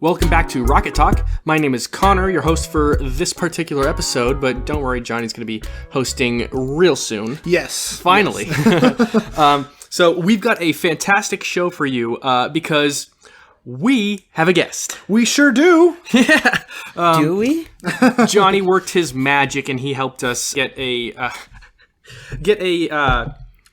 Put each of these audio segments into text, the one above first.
Welcome back to Rocket Talk. My name is Connor, your host for this particular episode, but don't worry, Johnny's going to be hosting real soon. Yes. Finally. Yes. So we've got a fantastic show for you because we have a guest. We sure do. Yeah. Do we? Johnny worked his magic and he helped us get a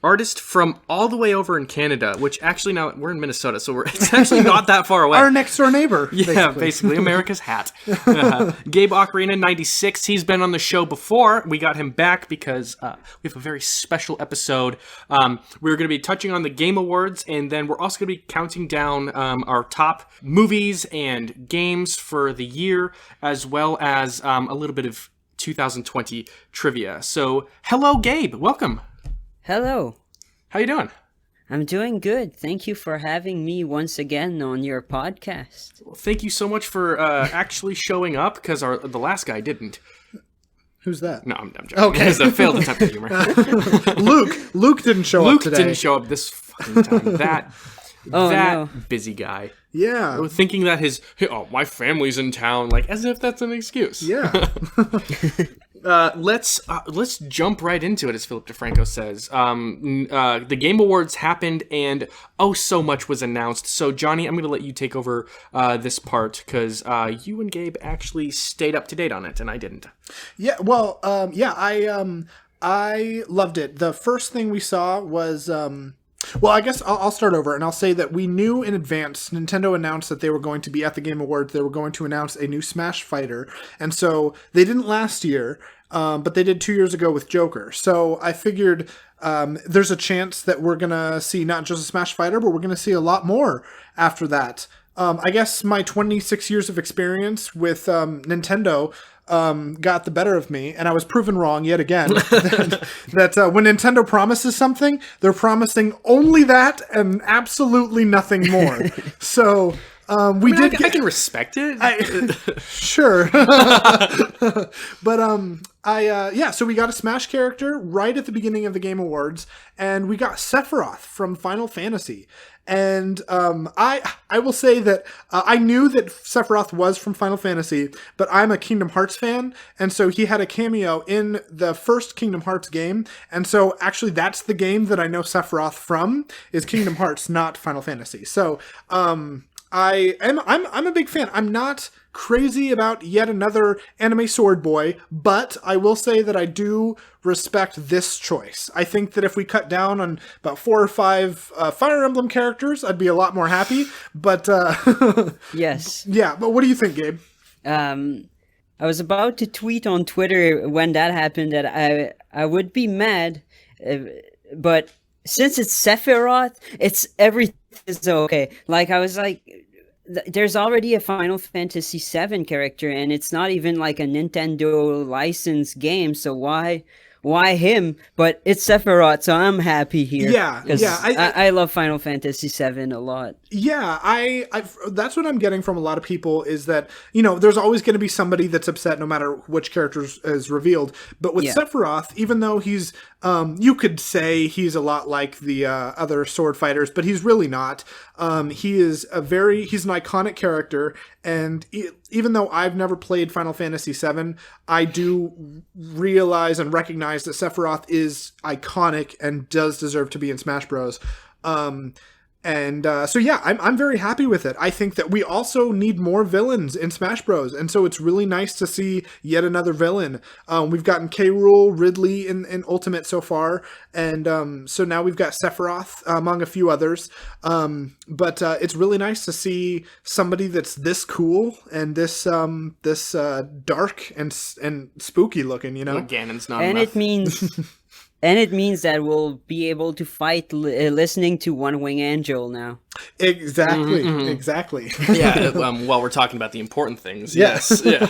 artist from all the way over in Canada, which actually now we're in Minnesota, so it's actually not that far away. Our next door neighbor. Yeah, basically America's hat. Gabocarina96, he's been on the show before. We got him back because we have a very special episode. We're going to be touching on the Game Awards, and then we're also going to be counting down our top movies and games for the year, as well as a little bit of 2020 trivia. So, hello, Gabe. Welcome. Hello. How you doing? I'm doing good. Thank you for having me once again on your podcast. Well, thank you so much for actually showing up, because the last guy didn't. Who's that? No, I'm joking. Okay. It's a failed attempt at humor. Luke didn't show up today. Luke didn't show up this fucking time. That busy guy. Yeah. Thinking that my family's in town, like as if that's an excuse. Yeah. Let's jump right into it, as Philip DeFranco says. The Game Awards happened, and so much was announced. So, Johnny, I'm going to let you take over this part, because you and Gabe actually stayed up to date on it, and I didn't. Yeah. Well, I loved it. The first thing we saw was. Well, I guess I'll start over, and I'll say that we knew in advance. Nintendo announced that they were going to be at the Game Awards. They were going to announce a new Smash fighter, and so they didn't last year, but they did 2 years ago with Joker. So I figured there's a chance that we're gonna see not just a Smash fighter, but we're gonna see a lot more after that. I guess my 26 years of experience with Nintendo got the better of me, and I was proven wrong yet again. that when Nintendo promises something, they're promising only that and absolutely nothing more. So I can respect it. Sure. But so we got a Smash character right at the beginning of the Game Awards, and we got Sephiroth from Final Fantasy. And I will say that I knew that Sephiroth was from Final Fantasy, but I'm a Kingdom Hearts fan, and so he had a cameo in the first Kingdom Hearts game, and so actually that's the game that I know Sephiroth from, is Kingdom Hearts, not Final Fantasy. So I'm a big fan. I'm not crazy about yet another anime sword boy, but I will say that I do respect this choice. I think that if we cut down on about 4 or 5 Fire Emblem characters, I'd be a lot more happy. But yes. Yeah, but what do you think, Gabe? I was about to tweet on Twitter when that happened that I would be mad, but since it's Sephiroth, everything is okay. Like, I was like, there's already a Final Fantasy VII character, and it's not even like a Nintendo licensed game, so why him? But it's Sephiroth, so I'm happy here. Yeah. I love Final Fantasy VII a lot. Yeah, I that's what I'm getting from a lot of people, is that, there's always going to be somebody that's upset no matter which character is revealed. But with Sephiroth, even though he's, you could say he's a lot like the other sword fighters, but he's really not. He's an iconic character, and even though I've never played Final Fantasy VII, I do realize and recognize that Sephiroth is iconic and does deserve to be in Smash Bros. I'm very happy with it. I think that we also need more villains in Smash Bros. And so it's really nice to see yet another villain. We've gotten K. Rool, Ridley in Ultimate so far. And so now we've got Sephiroth, among a few others. But it's really nice to see somebody that's this cool and this dark and spooky looking, Ganon's not and enough. it means... And it means that we'll be able to fight listening to One Wing Angel now. Exactly. Mm-hmm. Exactly. Yeah. While we're talking about the important things. Yes. Yeah.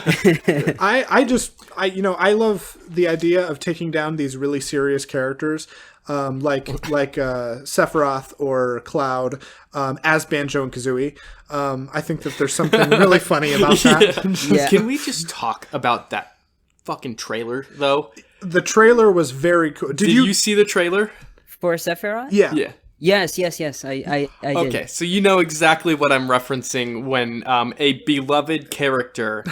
I love the idea of taking down these really serious characters, like Sephiroth or Cloud, as Banjo and Kazooie. I think that there's something really funny about that. Yeah. Can we just talk about that fucking trailer, though? The trailer was very cool. Did you see the trailer? For Sephiroth? Yeah. Yeah. Yes. I did. Okay, so you know exactly what I'm referencing when a beloved character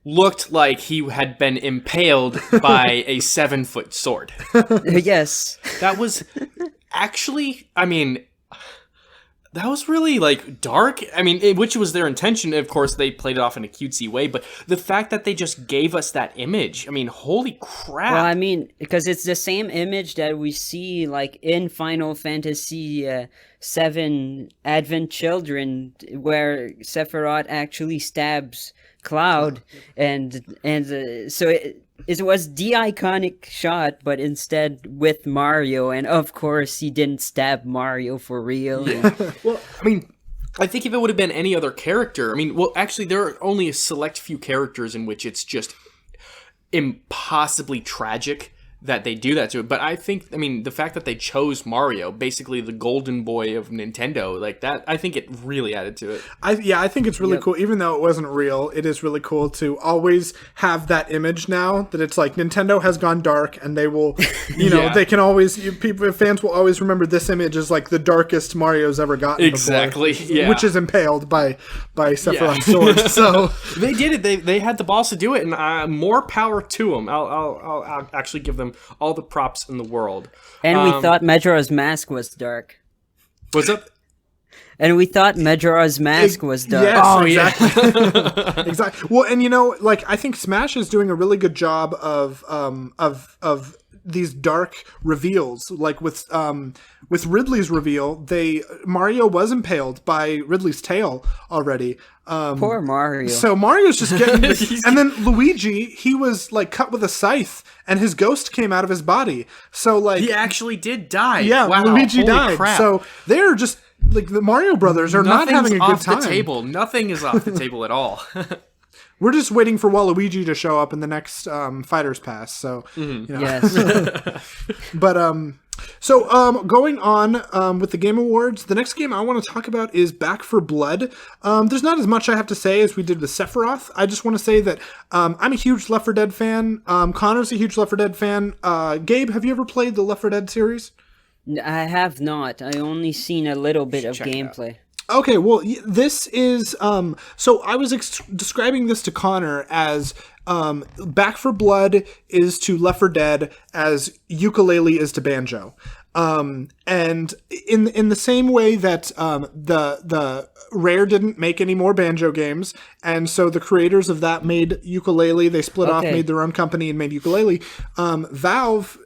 looked like he had been impaled by a 7-foot sword. Yes. That was actually, I mean, that was really, like, dark. I mean, which was their intention. Of course, they played it off in a cutesy way, but the fact that they just gave us that image, I mean, holy crap. Well, I mean, because it's the same image that we see, like, in Final Fantasy VII Advent Children, where Sephiroth actually stabs Cloud, and so it was the iconic shot, but instead with Mario, and of course he didn't stab Mario for real. Yeah. Well, I mean, I think if it would have been any other character, I mean, well, actually, there are only a select few characters in which it's just impossibly tragic that they do that to it. But I think, I mean, the fact that they chose Mario, basically the golden boy of Nintendo, like that, I think it really added to it. I think it's really cool. Even though it wasn't real, it is really cool to always have that image now that it's like Nintendo has gone dark, and they will, you know, they can always, fans will always remember this image as like the darkest Mario's ever gotten. Exactly. Before, which is impaled by Sephiroth's sword. So they did it. They had the balls to do it, and more power to them. I'll actually give them all the props in the world. And we thought Majora's Mask was dark. What's up? And we thought Majora's Mask was dark. Yes, exactly. Exactly. Well, and you know, like, I think Smash is doing a really good job of these dark reveals. Like with Ridley's reveal, Mario was impaled by Ridley's tail already. Poor Mario. So Mario's just getting and then Luigi, he was like cut with a scythe, and his ghost came out of his body. So like he actually did die. Yeah, wow, Luigi died. Crap. So they're just like the Mario brothers are not having a good time. Off the table. Nothing is off the table at all. We're just waiting for Waluigi to show up in the next Fighters Pass. So, you know. Yes. But so going on with the Game Awards, the next game I want to talk about is Back for Blood. There's not as much I have to say as we did with Sephiroth. I just want to say that I'm a huge Left 4 Dead fan. Connor's a huge Left 4 Dead fan. Gabe, have you ever played the Left 4 Dead series? I have not. I only seen a little bit of gameplay. Okay, well, this is, so I was describing this to Connor as, Back for Blood is to Left 4 Dead as Yooka-Laylee is to Banjo. And in the same way that, the Rare didn't make any more Banjo games, and so the creators of that made Yooka-Laylee. They split off, made their own company, and made Yooka-Laylee. Valve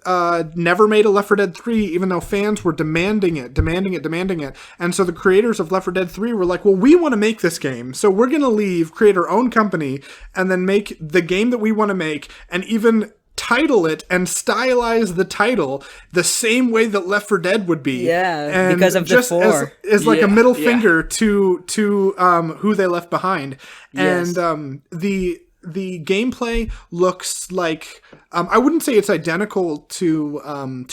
never made a Left 4 Dead 3, even though fans were demanding it. And so the creators of Left 4 Dead 3 were like, well, we want to make this game, so we're going to create our own company, and then make the game that we want to make, and even title it and stylize the title the same way that Left 4 Dead would be. Yeah, and because of just the 4. as like a middle finger to who they left behind. Yes. And the gameplay looks like I wouldn't say it's identical to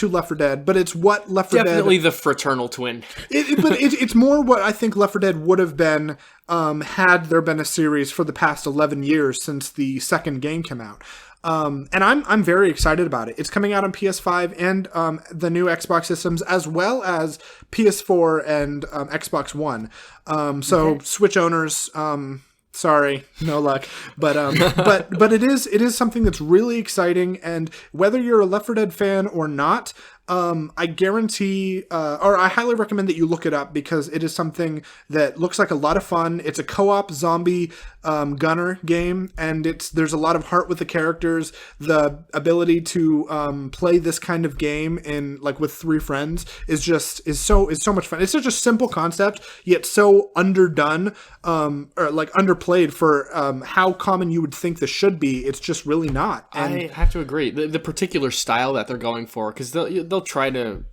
Left 4 Dead, but it's what Left 4 Dead, definitely the fraternal twin. But it's more what I think Left 4 Dead would have been had there been a series for the past 11 years since the second game came out. And I'm very excited about it. It's coming out on PS5 and the new Xbox systems, as well as PS4 and Xbox One. So Switch owners, sorry, no luck. But it is something that's really exciting, and whether you're a Left 4 Dead fan or not, I guarantee, or I highly recommend that you look it up, because it is something that looks like a lot of fun. It's a co-op zombie gunner game, and there's a lot of heart with the characters. The ability to play this kind of game with 3 friends is so much fun. It's such a simple concept, yet so underdone, or like underplayed for how common you would think this should be. It's just really not. And I have to agree. The particular style that they're going for, because they'll try to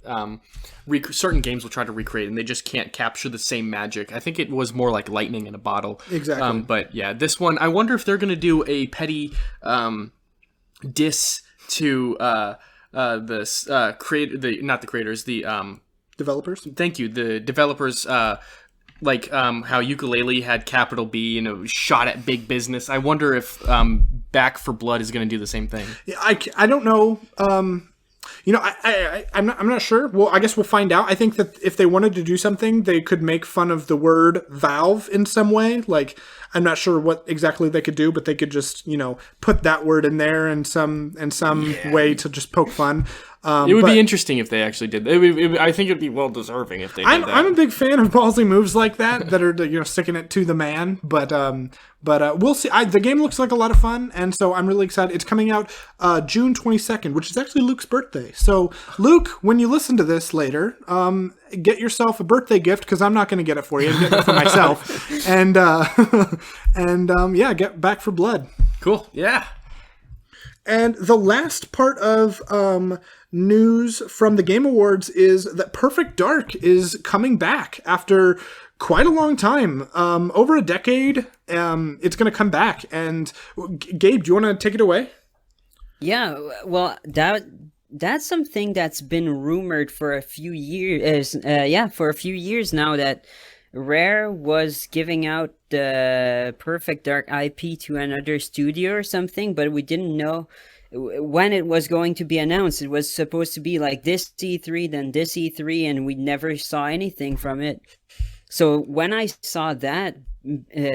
certain games will try to recreate, and they just can't capture the same magic. I think it was more like lightning in a bottle. Exactly. But yeah, this one, I wonder if they're going to do a petty diss to not the creators, the developers. Thank you, the developers. Like how Yooka-Laylee had capital B and it was shot at big business. I wonder if Back for Blood is going to do the same thing. Yeah, I don't know. I'm not sure. Well, I guess we'll find out. I think that if they wanted to do something, they could make fun of the word Valve in some way. Like, I'm not sure what exactly they could do, but they could just, put that word in there in some way to just poke fun. It would be interesting if they actually did that. I think it would be well deserving if they did that. I'm a big fan of ballsy moves like that are sticking it to the man. But we'll see. The game looks like a lot of fun, and so I'm really excited. It's coming out June 22nd, which is actually Luke's birthday. So Luke, when you listen to this later, get yourself a birthday gift because I'm not going to get it for you. I'm getting it for myself, and get Back for Blood. Cool. Yeah. And the last part of news from the Game Awards is that Perfect Dark is coming back after quite a long time, over a decade. It's going to come back. And Gabe, do you want to take it away? Yeah, well, that's something that's been rumored for a few years. For a few years now, that Rare was giving out the Perfect Dark IP to another studio or something, but we didn't know when it was going to be announced. It was supposed to be like this E3, then this E3, and we never saw anything from it. So when I saw that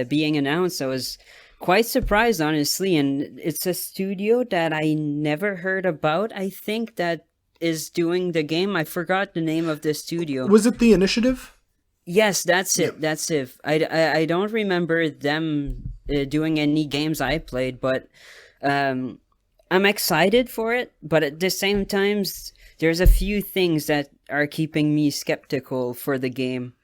being announced, I was quite surprised, honestly, and it's a studio that I never heard about, I think, that is doing the game. I forgot the name of the studio. Was it The Initiative? Yes, that's it. That's it. I don't remember them doing any games I played, but I'm excited for it. But at the same time, there's a few things that are keeping me skeptical for the game.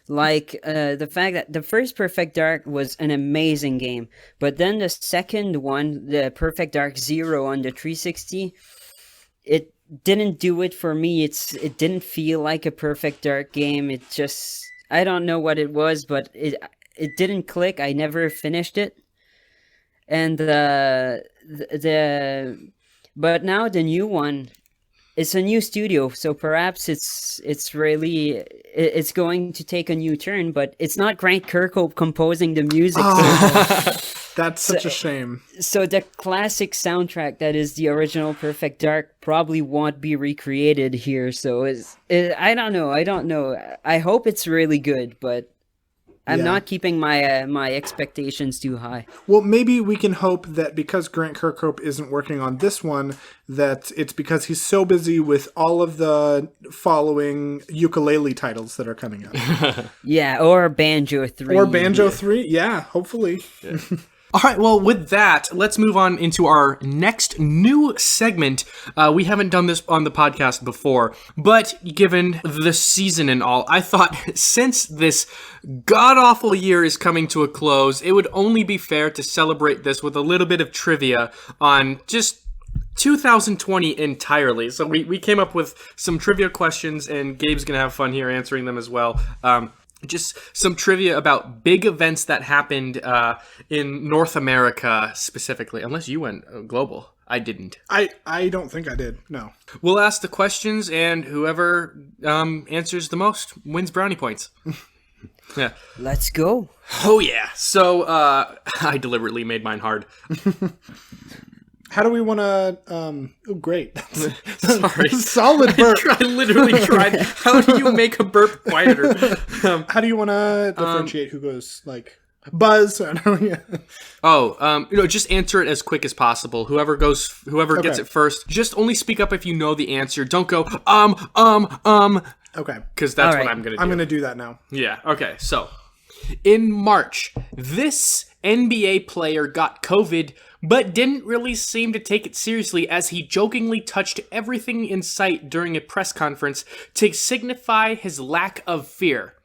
Like the fact that the first Perfect Dark was an amazing game, but then the second one, the Perfect Dark Zero on the 360, it didn't do it for me. It didn't feel like a Perfect Dark game. It just, I don't know what it was, but it didn't click. I never finished it. And but now the new one, it's a new studio, so perhaps it's going to take a new turn, but it's not Grant Kirkhope composing the music. That's such a shame. So the classic soundtrack that is the original Perfect Dark probably won't be recreated here. So I don't know. I hope it's really good, but I'm not keeping my expectations too high. Well, maybe we can hope that because Grant Kirkhope isn't working on this one, that it's because he's so busy with all of the following ukulele titles that are coming out. Yeah, or Banjo 3. Or Banjo 3, yeah, hopefully. Yeah. All right, well, with that, let's move on into our next new segment. We haven't done this on the podcast before, but given the season and all, I thought since this god-awful year is coming to a close, it would only be fair to celebrate this with a little bit of trivia on just 2020 entirely. So we came up with some trivia questions, and Gabe's going to have fun here answering them as well. Just some trivia about big events that happened in North America specifically, unless you went global. I didn't. I don't think I did, no. We'll ask the questions, and whoever answers the most wins brownie points. Yeah. Let's go. Oh, yeah. So I deliberately made mine hard. How do we want to... oh, great. Sorry. Solid burp. I literally tried. How do you make a burp quieter? How do you want to differentiate who goes, like, buzz? I don't know. Yeah. Just answer it as quick as possible. Whoever gets it first, just only speak up if you know the answer. Don't go, Okay. Because that's what I'm going to do. I'm going to do that now. Yeah. Okay. So, in March, this NBA player got COVID, but didn't really seem to take it seriously as he jokingly touched everything in sight during a press conference to signify his lack of fear.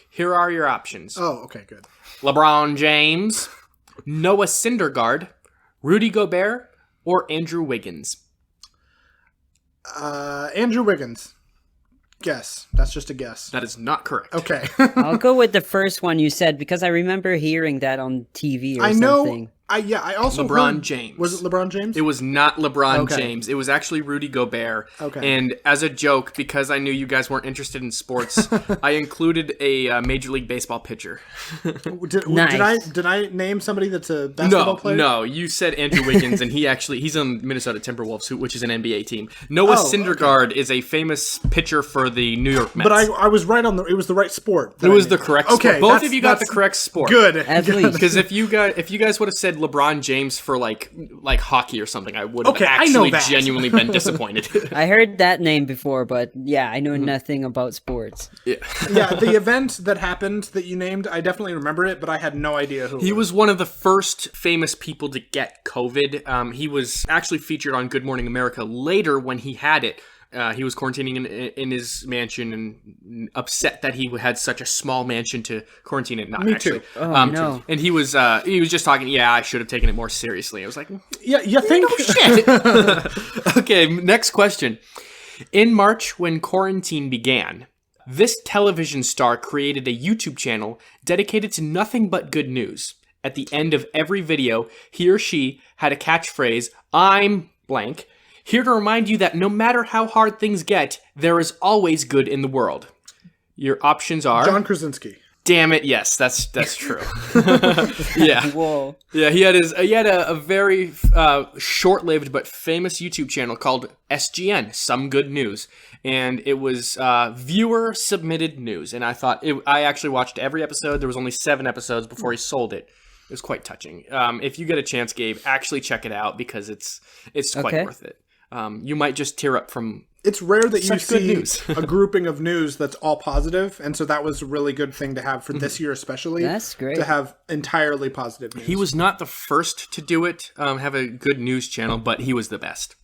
Here are your options. Oh, okay, good. LeBron James, Noah Syndergaard, Rudy Gobert, or Andrew Wiggins. Andrew Wiggins. Guess. That's just a guess. That is not correct. Okay. I'll go with the first one you said because I remember hearing that on TV or something. I also LeBron heard, James. Was it LeBron James? It was not LeBron Okay. James. It was actually Rudy Gobert. Okay. And as a joke, because I knew you guys weren't interested in sports, I included a Major League Baseball pitcher. Nice. Did I name somebody that's a basketball player? No, you said Andrew Wiggins, and he's on Minnesota Timberwolves, which is an NBA team. Noah Syndergaard is a famous pitcher for the New York Mets. But I was right on it was the right sport. It was the correct sport. Okay, Both of you got the correct sport. Good. At least. Because if you guys would have said LeBron James for like hockey or something, I would have Okay, I know actually that. genuinely been disappointed. I heard that name before, but yeah, I know nothing about sports. Yeah. Yeah, the event that happened that you named, I definitely remember it, but I had no idea who. He was one of the first famous people to get COVID. He was actually featured on Good Morning America later when he had it. He was quarantining in his mansion and upset that he had such a small mansion to quarantine in. Not Me actually. too. Oh, no. And he was just talking. Yeah, I should have taken it more seriously. I was like, Yeah, you think? shit. Okay, next question. In March, when quarantine began, this television star created a YouTube channel dedicated to nothing but good news. At the end of every video, he or she had a catchphrase, "I'm blank," here to remind you that no matter how hard things get, there is always good in the world. Your options are... John Krasinski. Damn it, yes, that's true. Yeah. Whoa. Yeah, he had a very short-lived but famous YouTube channel called SGN, Some Good News, and it was viewer-submitted news. And I actually watched every episode. There was only 7 episodes before he sold it. It was quite touching. If you get a chance, Gabe, actually check it out because it's quite worth it. You might just tear up from. It's rare that you Such good see news. a grouping of news that's all positive, and so that was a really good thing to have for this year, especially. That's great. To have entirely positive news. He was not the first to do it, have a good news channel, but he was the best.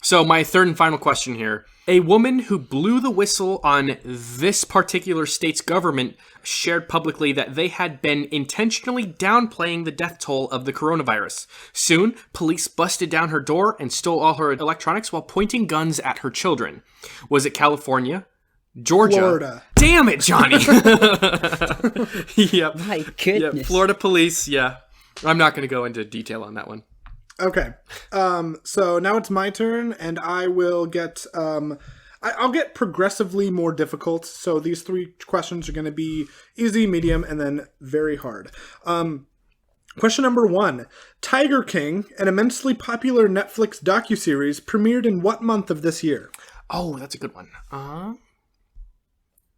So my third and final question here. A woman who blew the whistle on this particular state's government shared publicly that they had been intentionally downplaying the death toll of the coronavirus. Soon, police busted down her door and stole all her electronics while pointing guns at her children. Was it California? Georgia? Florida. Damn it, Johnny! Yep. My goodness. Yep. Florida police, yeah. I'm not going to go into detail on that one. Okay. So now it's my turn, and I will get... I'll get progressively more difficult, so these 3 questions are going to be easy, medium, and then very hard. Question number 1. Tiger King, an immensely popular Netflix docuseries, premiered in what month of this year? Oh, that's a good one.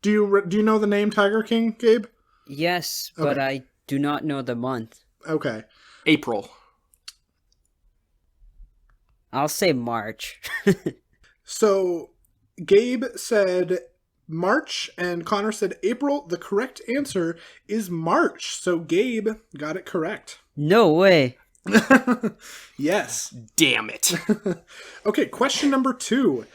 Do you know the name Tiger King, Gabe? Yes, but I do not know the month. Okay. April. I'll say March. So, Gabe said March, and Connor said April. The correct answer is March. So, Gabe got it correct. No way. Yes. Damn it. Okay, question number 2.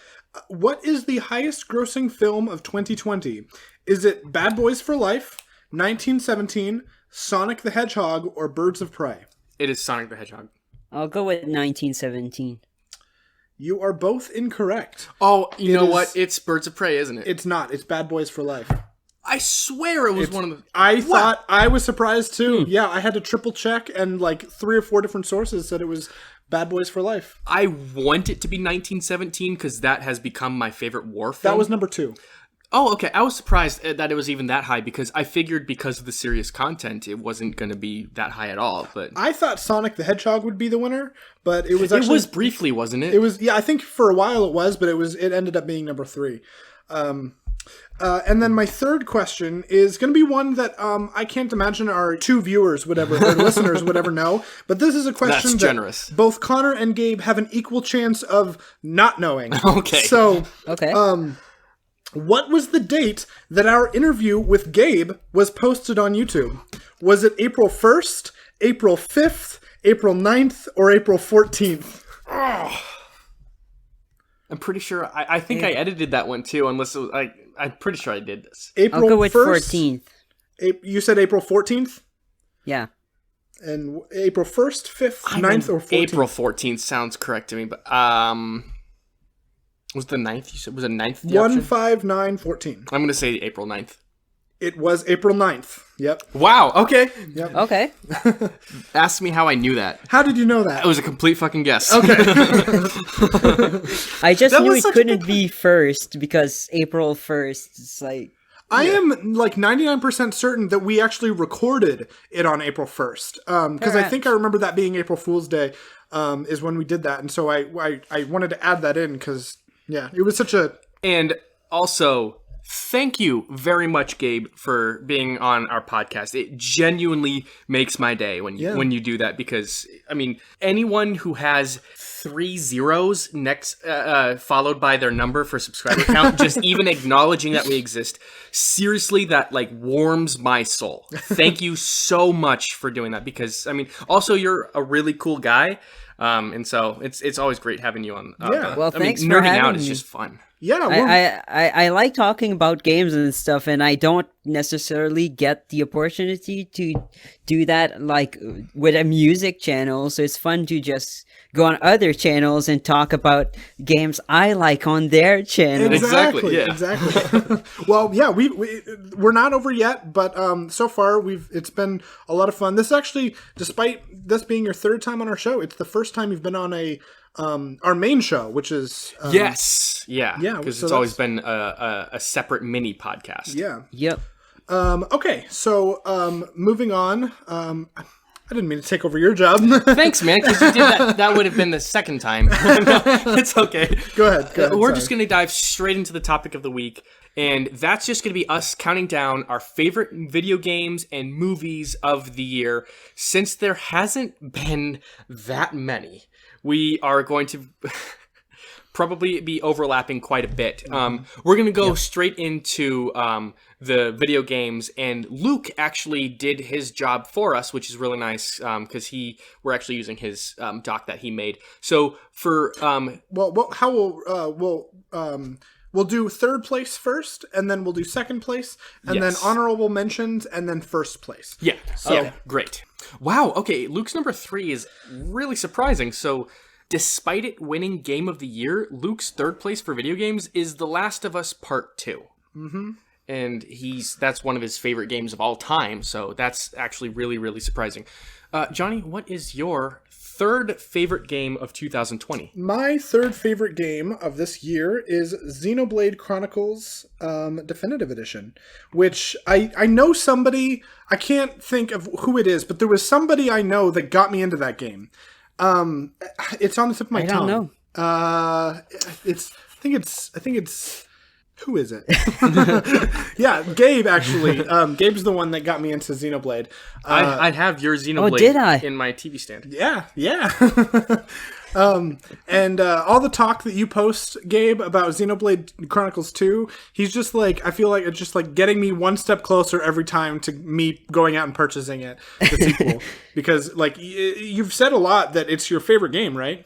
What is the highest grossing film of 2020? Is it Bad Boys for Life, 1917, Sonic the Hedgehog, or Birds of Prey? It is Sonic the Hedgehog. I'll go with 1917. You are both incorrect. Oh, you know is- what? It's Birds of Prey, isn't it? It's not. It's Bad Boys for Life. I swear it was one of the... I thought, I was surprised too. Yeah, I had to triple check, and like 3 or 4 different sources said it was Bad Boys for Life. I want it to be 1917 because that has become my favorite war film. That was number 2. Oh, okay. I was surprised that it was even that high because I figured because of the serious content, it wasn't going to be that high at all. But I thought Sonic the Hedgehog would be the winner, but it was actually... it was briefly, wasn't it? It was, yeah, I think for a while it was, but it ended up being number 3. And then my third question is going to be one that I can't imagine our 2 viewers would ever, or listeners would ever know. But this is a question That's generous. that both Connor and Gabe have an equal chance of not knowing. Okay. So, Okay. what was the date that our interview with Gabe was posted on YouTube? Was it April 1st, April 5th, April 9th, or April 14th? I'm pretty sure... I think I edited that one too, unless it was... I'm pretty sure I did this. April I'll go with 1st, 14th. You said April 14th? Yeah. And April 1st, 5th, 9th, or 14th? April 14th sounds correct to me, but... was the 9th? You said was it 9th? 1, 5, 9, 14. I'm going to say April 9th. It was April 9th. Yep. Wow. Okay. Yep. Okay. Ask me how I knew that. How did you know that? It was a complete fucking guess. Okay. I just That knew was it such a couldn't good- be first because April 1st. It's like I am like 99% certain that we actually recorded it on April 1st. Because I think I remember that being April Fool's Day is when we did that. And so I wanted to add that in because, yeah, it was such a... And also, thank you very much, Gabe, for being on our podcast. It genuinely makes my day when you do that because, I mean, anyone who has 3 zeros next followed by their number for subscriber count, just even acknowledging that we exist, seriously, that like warms my soul. Thank you so much for doing that because, I mean, also you're a really cool guy. And so it's always great having you on. Well, thanks for nerding having out is me. just fun. Yeah, I like talking about games and stuff, and I don't necessarily get the opportunity to do that like with a music channel. So it's fun to just go on other channels and talk about games I like on their channel. Exactly, yeah. Exactly. Well, yeah, we're not over yet, but so far it's been a lot of fun. This actually, despite this being your 3rd time on our show, it's the first time you've been on our main show, which is Yes. Yeah. Yeah, Because so it's always been a separate mini podcast. Yeah. Yep. Okay, so moving on. I didn't mean to take over your job. Thanks, man, because you did that. That would have been the second time. No, it's okay. Go ahead. We're sorry. just going to dive straight into the topic of the week. And that's just going to be us counting down our favorite video games and movies of the year. Since there hasn't been that many, we are going to probably be overlapping quite a bit. We're going to go straight into the video games, and Luke actually did his job for us, which is really nice because we're actually using his doc that he made. So for we'll do 3rd place first, and then we'll do 2nd place, and then honorable mentions, and then 1st place. Yeah. So great. Wow. Okay. Luke's number 3 is really surprising. So, despite it winning Game of the Year, Luke's 3rd place for video games is The Last of Us Part 2. Mm-hmm. And that's one of his favorite games of all time. So that's actually really, really surprising. Johnny, what is your 3rd favorite game of 2020? My 3rd favorite game of this year is Xenoblade Chronicles Definitive Edition, which I know somebody, I can't think of who it is, but there was somebody I know that got me into that game. It's on the tip of my tongue. I don't know. I think it's who is it? Yeah, Gabe actually. Gabe's the one that got me into Xenoblade. I have your Xenoblade did I? in my TV stand. Yeah. And all the talk that you post, Gabe, about Xenoblade Chronicles 2, he's just like, I feel like it's just like getting me one step closer every time to me going out and purchasing it, the sequel. Because like you've said a lot that it's your favorite game, right?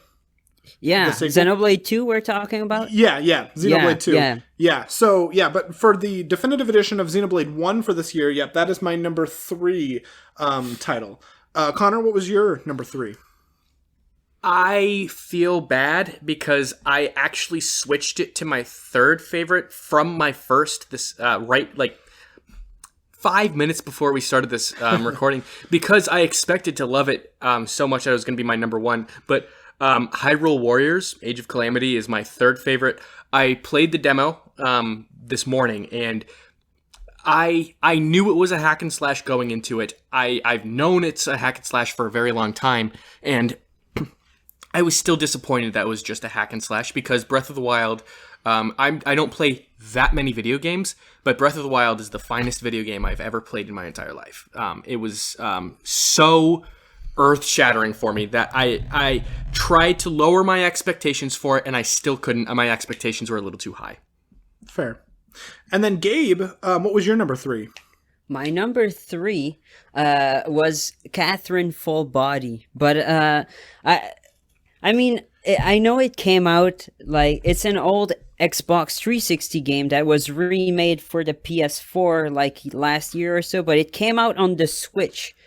Yeah, Xenoblade 2 we're talking about? Yeah, Xenoblade 2. Yeah. So, but for the definitive edition of Xenoblade 1 for this year, that is my number 3 title. Connor, what was your number 3? I feel bad because I actually switched it to my 3rd favorite from my first, 5 minutes before we started this recording, because I expected to love it so much that it was going to be my number 1, but Hyrule Warriors, Age of Calamity is my 3rd favorite. I played the demo this morning, and I knew it was a hack and slash going into it. I've known it's a hack and slash for a very long time, and I was still disappointed that it was just a hack and slash because Breath of the Wild, I don't play that many video games, but Breath of the Wild is the finest video game I've ever played in my entire life. It was so earth-shattering for me that I tried to lower my expectations for it, and I still couldn't. My expectations were a little too high. Fair. And then Gabe, what was your number 3? My number 3 was Catherine Full Body, but I mean, I know it came out, like, it's an old Xbox 360 game that was remade for the PS4, like, last year or so, but it came out on the Switch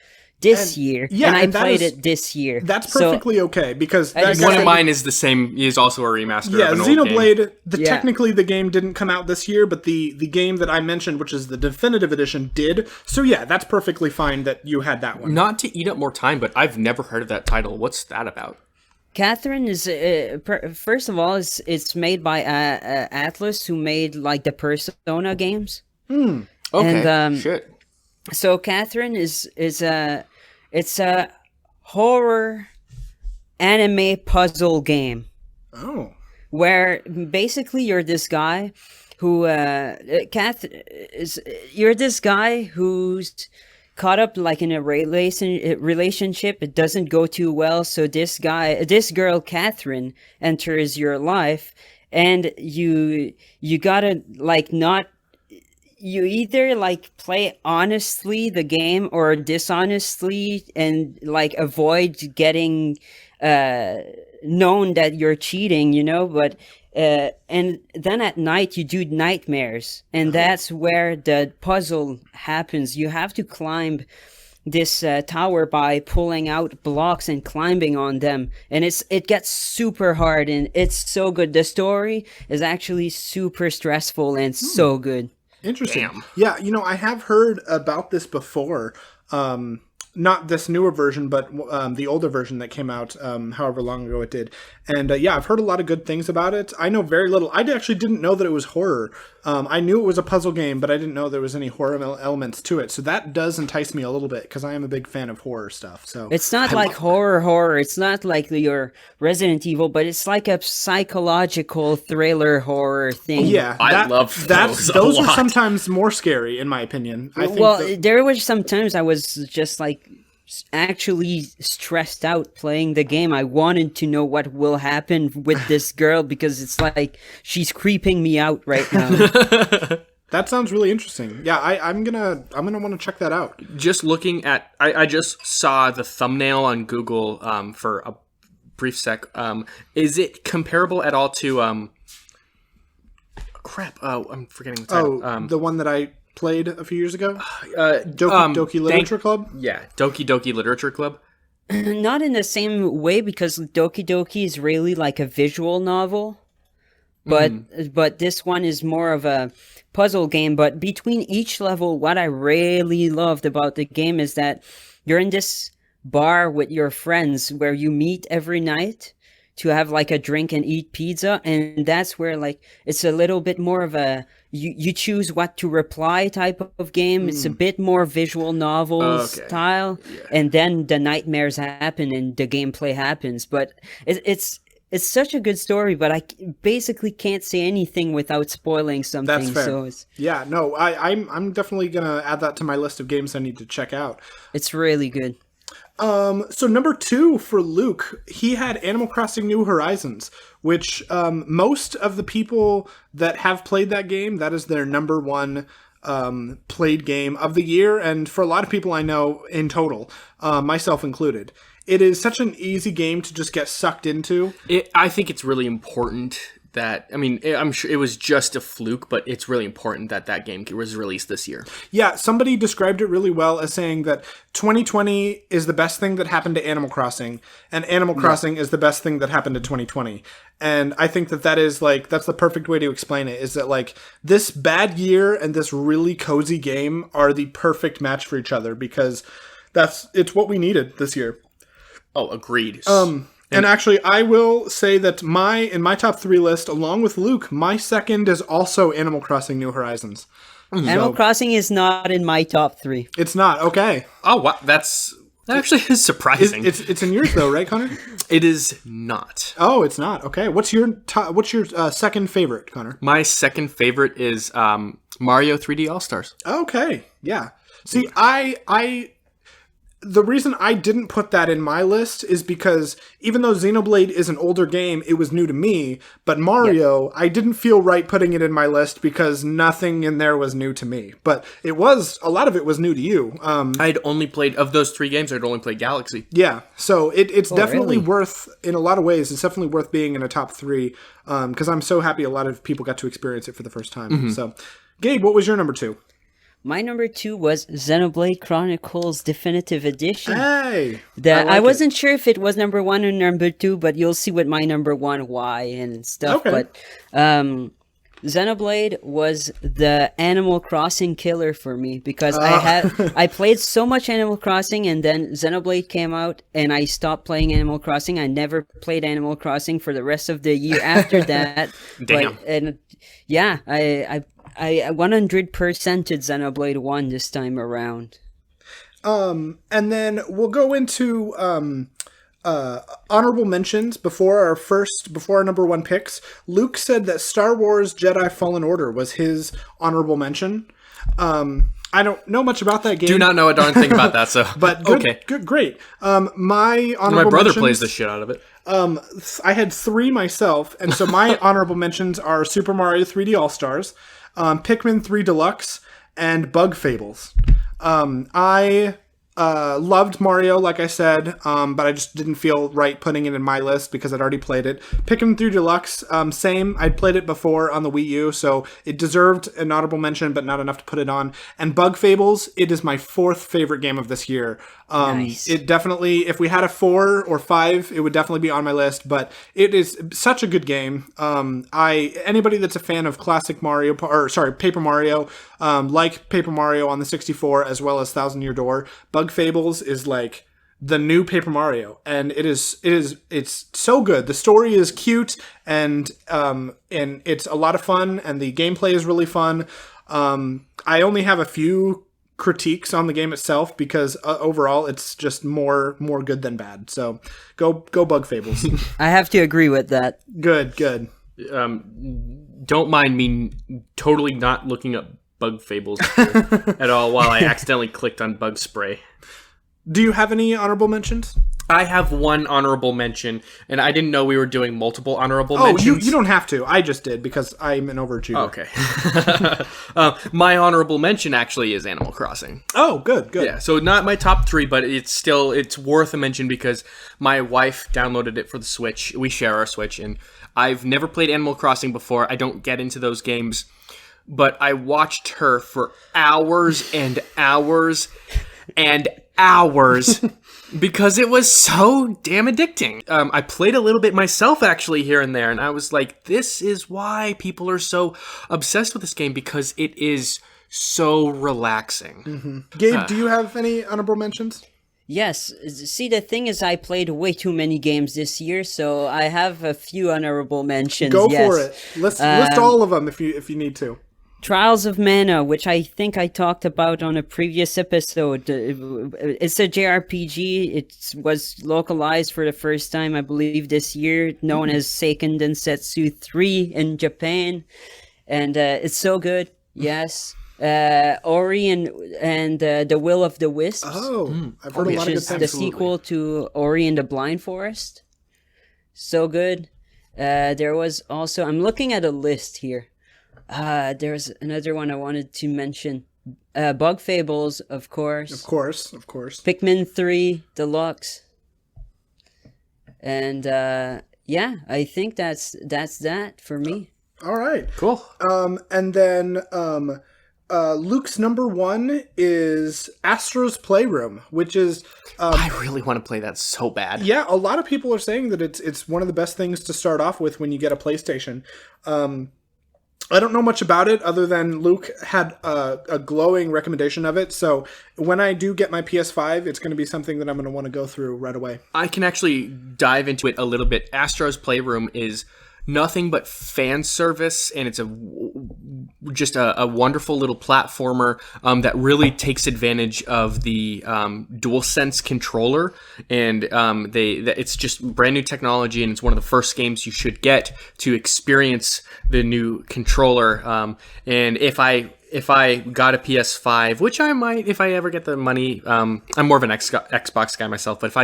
this year, yeah, and I and that played is- it this year. That's So- perfectly okay because I just- One Yeah. of mine is the same. Is also a remaster yeah, of an old game. Xenoblade. Yeah. Technically, the game didn't come out this year, but the game that I mentioned, which is the definitive edition, did. So yeah, that's perfectly fine that you had that one. Not to eat up more time, but I've never heard of that title. What's that about? Catherine is first of all, it's made by Atlas, who made like the Persona games. Okay, And, shit. So Catherine is it's a horror anime puzzle game Oh, where basically you're this guy who you're this guy who's caught up like in a relationship. It doesn't go too well, so this girl Catherine enters your life, and you gotta like not. You either like play honestly the game or dishonestly and like avoid getting known that you're cheating, you know, but and then at night you do nightmares, and that's where the puzzle happens. You have to climb this tower by pulling out blocks and climbing on them, and it gets super hard, and it's so good. The story is actually super stressful and so good. interesting. Damn. Yeah, I have heard about this before. Not this newer version, but the older version that came out however long ago it did. And yeah, I've heard a lot of good things about it. I know very little. I actually didn't know that it was horror. I knew it was a puzzle game, but I didn't know there was any horror elements to it. So that does entice me a little bit because I am a big fan of horror stuff. So It's not like horror. It's not like your Resident Evil, but it's like a psychological thriller horror thing. yeah, I love those a those are lot. sometimes more scary in my opinion. I think Well, that- there were some times I was just like actually stressed out playing the game. I wanted to know what will happen with this girl because it's like she's creeping me out right now. that sounds really interesting. Yeah, I'm gonna want to check that out. Just looking at, I just saw the thumbnail on Google for a brief sec. Is it comparable at all to crap? Oh, I'm forgetting the title. The one that I played a few years ago, Doki Doki Literature Club. Yeah, Doki Literature Club. Not in the same way because Doki Doki is really like a visual novel. But this one is more of a puzzle game. But between each level, what I really loved about the game is that you're in this bar with your friends where you meet every night to have like a drink and eat pizza, and that's where like it's a little bit more of a you choose what to reply type of game. It's a bit more visual novel Okay. style, and then the nightmares happen and the gameplay happens. But it's such a good story, but I basically can't say anything without spoiling something. That's fair. So Yeah, no, I'm definitely gonna add that to my list of games I need to check out. it's really good. So number 2 for Luke, he had Animal Crossing New Horizons, which most of the people that have played that game, that is their number 1 played game of the year, and for a lot of people I know in total, myself included. It is such an easy game to just get sucked into. I think it's really important that, I mean, I'm sure it was just a fluke, but it's really important that that game was released this year. Yeah, somebody described it really well as saying that 2020 is the best thing that happened to Animal Crossing, and Animal Crossing is the best thing that happened to 2020. And I think that is like, that's the perfect way to explain it, is that like this bad year and this really cozy game are the perfect match for each other because it's what we needed this year. Oh, agreed. And actually, I will say that in my top 3 list, along with Luke, my second is also Animal Crossing New Horizons. Animal Crossing is not in my top 3. It's not okay. Oh, wow, that actually is surprising. It's in yours though, right, Connor? It is not. Oh, it's not. Okay. What's your second favorite, Connor? My second favorite is Mario 3D All Stars. Okay. Yeah. See, the reason I didn't put that in my list is because even though Xenoblade is an older game, it was new to me. But Mario, I didn't feel right putting it in my list because nothing in there was new to me. But a lot of it was new to you. I'd only played, of those 3 games, I'd only played Galaxy. Yeah, so it's definitely really? worth, in a lot of ways, it's definitely worth being in a top 3 because I'm so happy a lot of people got to experience it for the first time. So, Gabe, what was your number 2? My number 2 was Xenoblade Chronicles Definitive Edition. Hey! I wasn't sure if it was number 1 or number 2, but you'll see with my number 1 why and stuff. Okay. But Xenoblade was the Animal Crossing killer for me because I played so much Animal Crossing, and then Xenoblade came out and I stopped playing Animal Crossing. I never played Animal Crossing for the rest of the year after that. Damn. I 100%ed Xenoblade 1 this time around. And then we'll go into honorable mentions before our number 1 picks. Luke said that Star Wars Jedi Fallen Order was his honorable mention. I don't know much about that game. Do not know a darn thing about that, so but good, okay. Good, great. My honorable brother mentions, plays the shit out of it. I had 3 myself, and so my honorable mentions are Super Mario 3D All-Stars, Pikmin 3 Deluxe, and Bug Fables. I loved Mario, like I said, but I just didn't feel right putting it in my list because I'd already played it. Pikmin 3 Deluxe, same. I'd played it before on the Wii U, so it deserved an honorable mention, but not enough to put it on. And Bug Fables, it is my 4th favorite game of this year. Nice. It definitely, if we had a 4 or 5, it would definitely be on my list, but it is such a good game. Anybody that's a fan of classic Paper Mario, like Paper Mario on the 64 as well as Thousand Year Door, Bug Fables is like the new Paper Mario, and it's so good. The story is cute, and it's a lot of fun, and the gameplay is really fun. I only have a few critiques on the game itself because overall it's just more good than bad. So go Bug Fables. I have to agree with that. Good. Don't mind me totally not looking up Bug Fables at all while I accidentally clicked on Bug Spray. Do you have any honorable mentions? I have one honorable mention, and I didn't know we were doing multiple honorable mentions. You don't have to. I just did because I'm an overachiever. Okay. My honorable mention actually is Animal Crossing. Oh, good. Yeah, so not my top 3, but it's worth a mention because my wife downloaded it for the Switch. We share our Switch, and I've never played Animal Crossing before. I don't get into those games, but I watched her for hours and hours and hours because it was so damn addicting. I played a little bit myself actually here and there, and I was like, this is why people are so obsessed with this game, because it is so relaxing. Mm-hmm. Gabe, do you have any honorable mentions? Yes. See, the thing is, I played way too many games this year, so I have a few honorable mentions. Go for it. List all of them if you need to. Trials of Mana, which I think I talked about on a previous episode. It's a JRPG. It was localized for the first time, I believe, this year, known as Seiken Densetsu 3 in Japan. And it's so good. Yes. Ori and The Will of the Wisps. Oh, I've heard a lot of good things. Which is the sequel to Ori and the Blind Forest. So good. There was also... I'm looking at a list here. There's another one I wanted to mention. Bug Fables, of course. Of course. Pikmin 3 Deluxe. And yeah, I think that's that for me. All right. Cool. And then Luke's number 1 is Astro's Playroom, which is... I really want to play that so bad. Yeah, a lot of people are saying that it's one of the best things to start off with when you get a PlayStation. I don't know much about it other than Luke had a glowing recommendation of it. So when I do get my PS5, it's going to be something that I'm going to want to go through right away. I can actually dive into it a little bit. Astro's Playroom is nothing but fan service, and it's just a wonderful little platformer that really takes advantage of the DualSense controller, and it's just brand new technology, and it's one of the first games you should get to experience the new controller. And if I got a PS5, which I might if I ever get the money, I'm more of an Xbox guy myself, but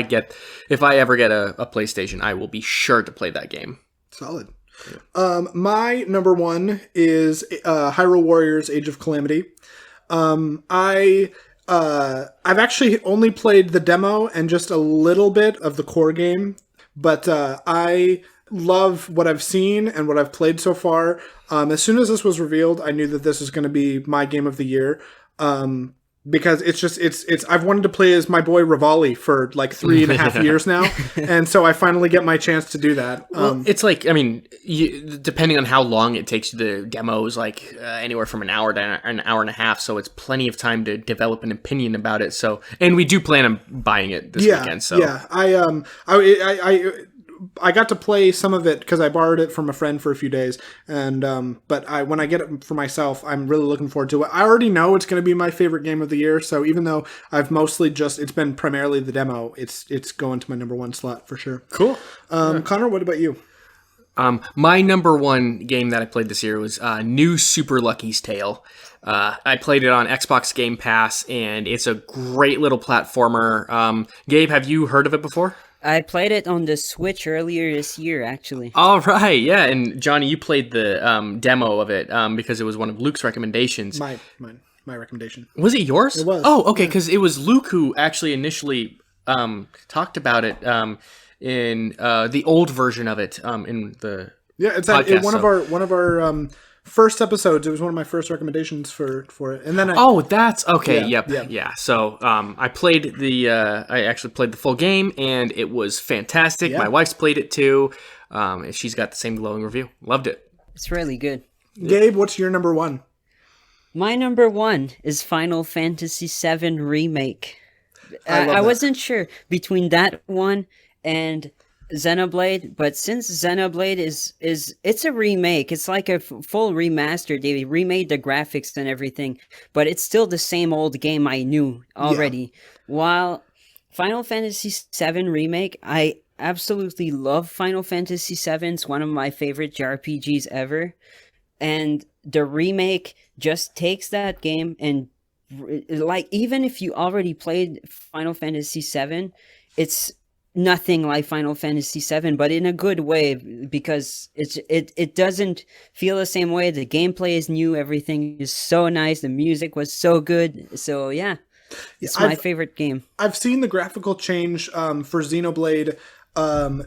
if I ever get a PlayStation, I will be sure to play that game. Solid. My number 1 is Hyrule Warriors: Age of Calamity. I've actually only played the demo and just a little bit of the core game, but I love what I've seen and what I've played so far. As soon as this was revealed, I knew that this was going to be my game of the year. because it's I've wanted to play as my boy Rivali for like 3.5 years now, and so I finally get my chance to do that. It's like, I mean, depending on how long it takes you, the demo is like anywhere from an hour to an hour and a half, so it's plenty of time to develop an opinion about it. So, and we do plan on buying it this weekend. So yeah, I got to play some of it because I borrowed it from a friend for a few days, and but when I get it for myself, I'm really looking forward to it. I already know it's going to be my favorite game of the year, so even though I've mostly it's been primarily the demo, it's going to my number one slot for sure. Cool. Connor, what about you? My number one game that I played this year was New Super Lucky's Tale. I played it on Xbox Game Pass, and it's a great little platformer. Gabe, have you heard of it before? I played it on the Switch earlier this year, actually. All right, yeah. And Johnny, you played the demo of it because it was one of Luke's recommendations. My recommendation. Was it yours? It was. Oh, okay, because it was Luke who actually initially talked about it in the old version of it in the it's podcast, one of our first episodes. It was one of my first recommendations for it, and then that's okay. Yeah, Yeah. So I played I actually played the full game, and it was fantastic. Yeah. My wife's played it too, and she's got the same glowing review. Loved it. It's really good. Gabe, what's your number one? My number one is Final Fantasy VII Remake. I wasn't sure between that one and Xenoblade, but since Xenoblade is it's a remake, it's like a full remaster. They remade the graphics and everything, but it's still the same old game I knew already. Yeah. While Final Fantasy VII Remake, I absolutely love Final Fantasy VII. It's one of my favorite JRPGs ever, and the remake just takes that game and like, even if you already played Final Fantasy VII, it's nothing like Final Fantasy VII, but in a good way, because it doesn't feel the same way. The gameplay is new, everything is so nice, the music was so good. So yeah, it's my favorite game. I've seen the graphical change for Xenoblade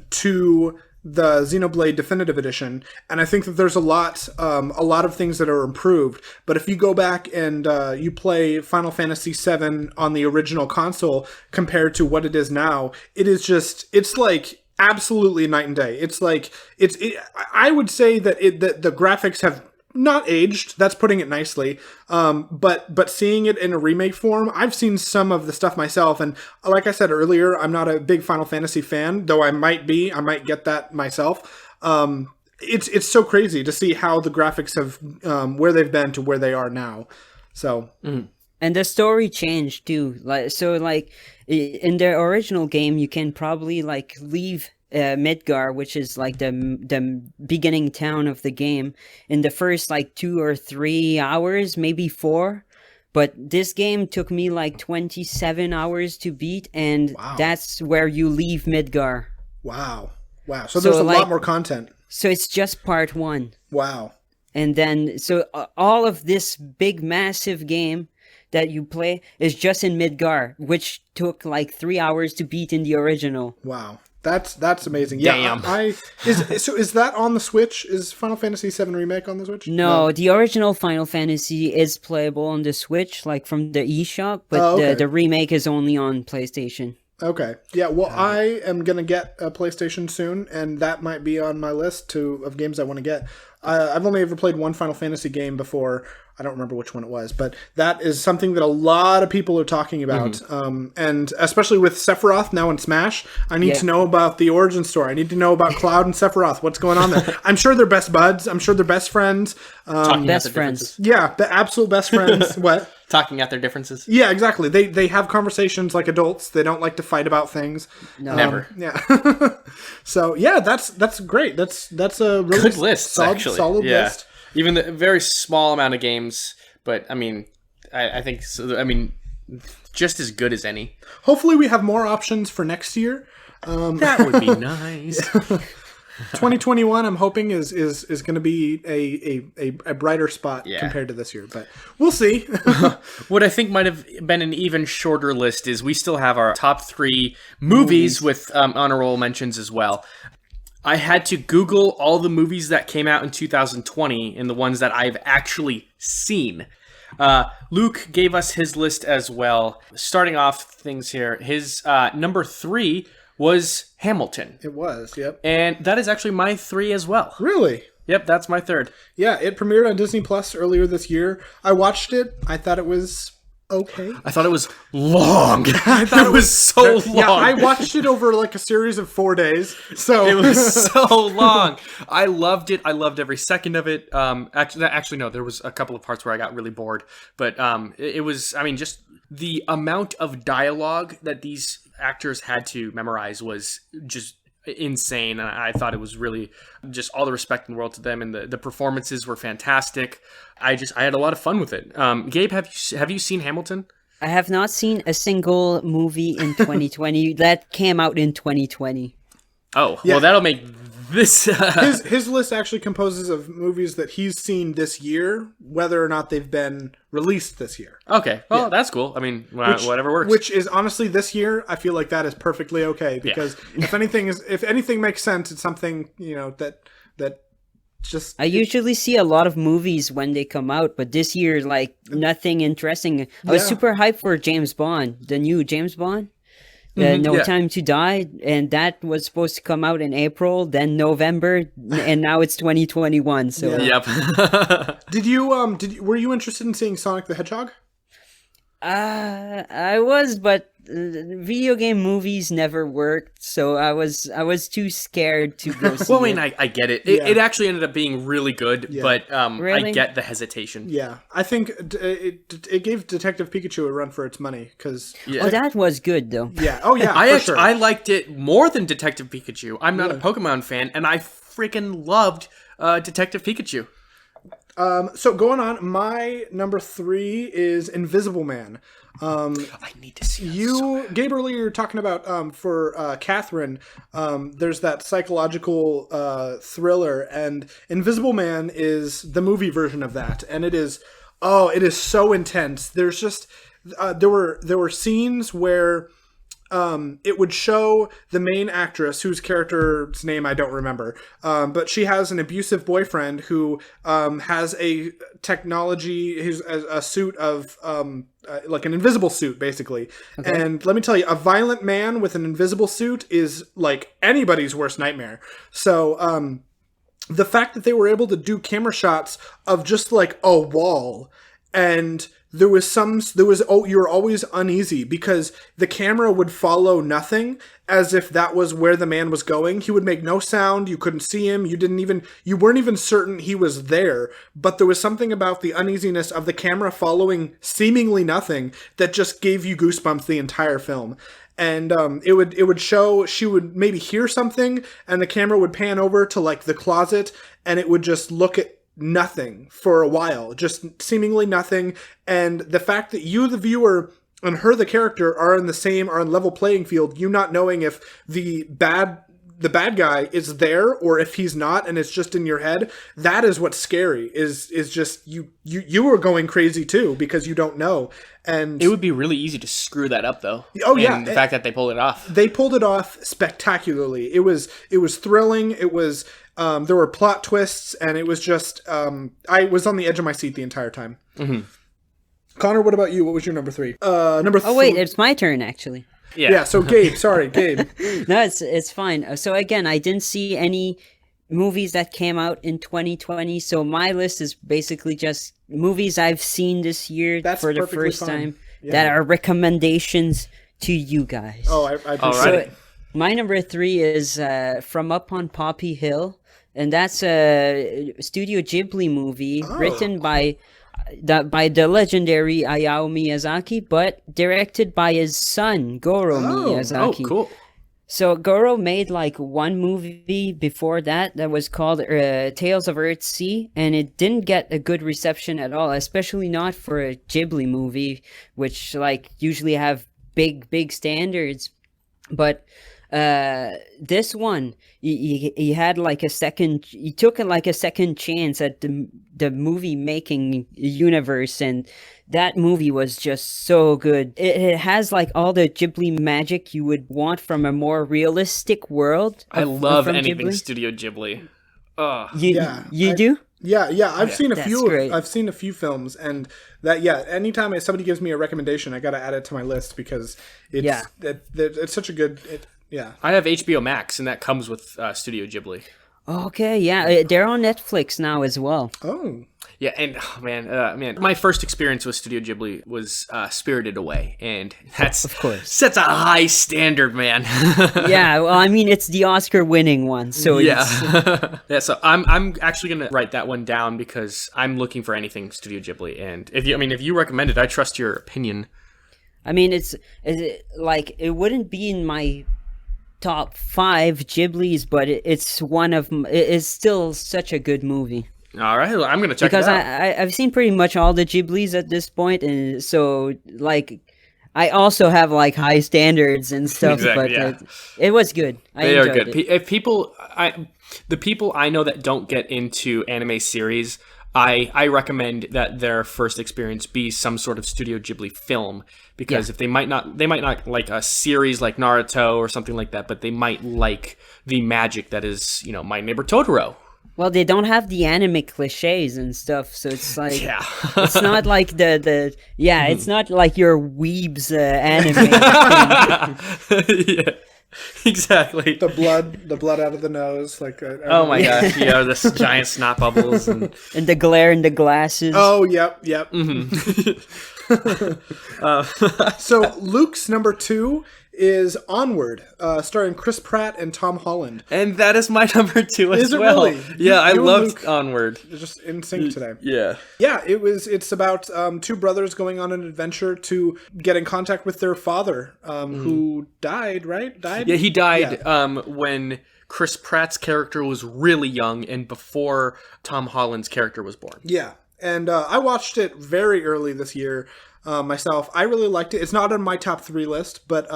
to the Xenoblade Definitive Edition, and I think that there's a lot of things that are improved. But if you go back and you play Final Fantasy VII on the original console compared to what it is now, it's like absolutely night and day. It's like I would say that the graphics have not aged. That's putting it nicely. But seeing it in a remake form, I've seen some of the stuff myself, and like I said earlier, I'm not a big Final Fantasy fan, though I might get that myself. It's so crazy to see how the graphics have where they've been to where they are now. So. Mm. And the story changed too. Like in the original game, you can probably like leave Midgar, which is like the beginning town of the game, in the first like 2 or 3 hours, maybe 4. But this game took me like 27 hours to beat, and that's where you leave Midgar. Wow. So there's a lot more content. So it's just part 1. Wow. And then, so all of this big, massive game that you play is just in Midgar, which took like 3 hours to beat in the original. Wow. That's amazing. Yeah. Damn. Is that on the Switch? Is Final Fantasy VII Remake on the Switch? No, the original Final Fantasy is playable on the Switch, like from the eShop, but the remake is only on PlayStation. Okay. Yeah, well, I am going to get a PlayStation soon, and that might be on my list of games I want to get. I've only ever played one Final Fantasy game before. I don't remember which one it was, but that is something that a lot of people are talking about. Mm-hmm. And especially with Sephiroth now in Smash, I need to know about the origin story. I need to know about Cloud and Sephiroth. What's going on there? I'm sure they're best buds. I'm sure they're best friends. Best friends. Yeah, the absolute best friends. What? Talking out their differences. Yeah, exactly. They have conversations like adults. They don't like to fight about things. No. Never. Yeah. So yeah, that's great. That's a really good list. Solid list. Even the very small amount of games, but I mean, I think so. I mean, just as good as any. Hopefully, we have more options for next year. That would be nice. 2021, I'm hoping is going to be a brighter spot compared to this year, but we'll see. What I think might have been an even shorter list is we still have our top 3 movies with honorable mentions as well. I had to Google all the movies that came out in 2020 and the ones that I've actually seen. Luke gave us his list as well. Starting off things here, his number 3 was Hamilton. It was, yep. And that is actually my 3 as well. Really? Yep, that's my 3rd. Yeah, it premiered on Disney Plus earlier this year. I watched it. I thought it was okay. I thought it was long. I thought it was so long. Yeah, I watched it over like a series of 4 days. So it was so long. I loved it. I loved every second of it. Actually, no, there was a couple of parts where I got really bored. But it was, I mean, just the amount of dialogue that these actors had to memorize was just insane, and I thought it was really just all the respect in the world to them, and the performances were fantastic. I had a lot of fun with it. Gabe, have you seen Hamilton? I have not seen a single movie in 2020 that came out in 2020. Oh, yeah. Well, that'll make this his list actually composes of movies that he's seen this year, whether or not they've been released this year. Okay, well, that's cool. I mean, whatever works. Which is honestly this year, I feel like that is perfectly okay, because if anything makes sense, it's something that just. I usually see a lot of movies when they come out, but this year, like, nothing interesting. I was super hyped for James Bond, the new James Bond. No Time to Die, and that was supposed to come out in April, then November, and now it's 2021. So Yep. Were you interested in seeing Sonic the Hedgehog? I was, but video game movies never worked, so I was too scared to go see Well, I mean, I get it. It actually ended up being really good, but Really? I get the hesitation. Yeah, I think it gave Detective Pikachu a run for its money, because Oh, that was good though. I liked it more than Detective Pikachu. I'm not a Pokemon fan, and I freaking loved Detective Pikachu. So going on, my number 3 is Invisible Man. I need to see that. Gabe, earlier you were talking about for Catherine, there's that psychological thriller, and Invisible Man is the movie version of that, and it is so intense. There's just there were scenes where it would show the main actress, whose character's name I don't remember, but she has an abusive boyfriend who has a technology, a suit of like an invisible suit, basically. Okay. And let me tell you, a violent man with an invisible suit is like anybody's worst nightmare. So the fact that they were able to do camera shots of just like a wall, and you were always uneasy because the camera would follow nothing, as if that was where the man was going. He would make no sound. You couldn't see him. You weren't even certain he was there, but there was something about the uneasiness of the camera following seemingly nothing that just gave you goosebumps the entire film. And it would show, she would maybe hear something, and the camera would pan over to like the closet, and it would just look at nothing for a while, just seemingly nothing. And the fact that you, the viewer, and her, the character, are on level playing field, you not knowing if the bad guy is there or if he's not, and it's just in your head, that is what's scary, is just you are going crazy too, because you don't know. And it would be really easy to screw that up, though. Oh yeah, the fact that they pulled it off. They pulled it off spectacularly. It was thrilling. It was there were plot twists, and it was just I was on the edge of my seat the entire time. Mm-hmm. Connor, what about you? What was your number 3? Oh wait, it's my turn actually. Yeah. So Gabe, sorry, Gabe. No, it's fine. So again, I didn't see any movies that came out in 2020. So my list is basically just movies I've seen this year for the first time that are recommendations to you guys. Oh, I appreciate it. So my number 3 is From Up on Poppy Hill, and that's a Studio Ghibli movie written by the legendary Hayao Miyazaki, but directed by his son, Goro Miyazaki. Oh, cool. So Goro made like one movie before that was called Tales of Earthsea, and it didn't get a good reception at all, especially not for a Ghibli movie, which like usually have big standards. But this one, he had like he took like a second chance at the movie making universe, and that movie was just so good. It has like all the Ghibli magic you would want from a more realistic world. I love anything Ghibli. Studio Ghibli. You do? Yeah. I've seen a that's few. great. I've seen a few films, and that anytime somebody gives me a recommendation, I got to add it to my list because it's such a good. I have HBO Max, and that comes with Studio Ghibli. Okay, yeah, they're on Netflix now as well. Oh. Yeah, and man, my first experience with Studio Ghibli was Spirited Away, and that's of course sets a high standard, man. Yeah, well, I mean, it's the Oscar-winning one, so yeah, yeah. So I'm actually gonna write that one down because I'm looking for anything Studio Ghibli, and if you recommend it, I trust your opinion. I mean, it wouldn't be in my top 5 Ghiblis, but it's still such a good movie. All right, I'm gonna check it out. Because I've seen pretty much all the Ghiblis at this point, and so I also have high standards and stuff. Exactly, but it was good. They are good. It. If the people I know that don't get into anime series, I recommend that their first experience be some sort of Studio Ghibli film, because if they might not like a series like Naruto or something like that, but they might like the magic that is, My Neighbor Totoro. Well, they don't have the anime cliches and stuff, so it's it's not like it's not like your weebs anime. Yeah, exactly. The blood out of the nose, oh my gosh, yeah, this giant snot bubbles and the glare in the glasses. Oh, yep. Mm-hmm. So Luke's number 2 is Onward, starring Chris Pratt and Tom Holland. And that is my number 2 as well. Really? Yeah, I loved Luke, Onward. Just in sync today. Yeah. Yeah, it's about 2 brothers going on an adventure to get in contact with their father, who died, right? Yeah, he died when Chris Pratt's character was really young and before Tom Holland's character was born. Yeah, and I watched it very early this year. Myself, I really liked it. It's not on my top 3 list, but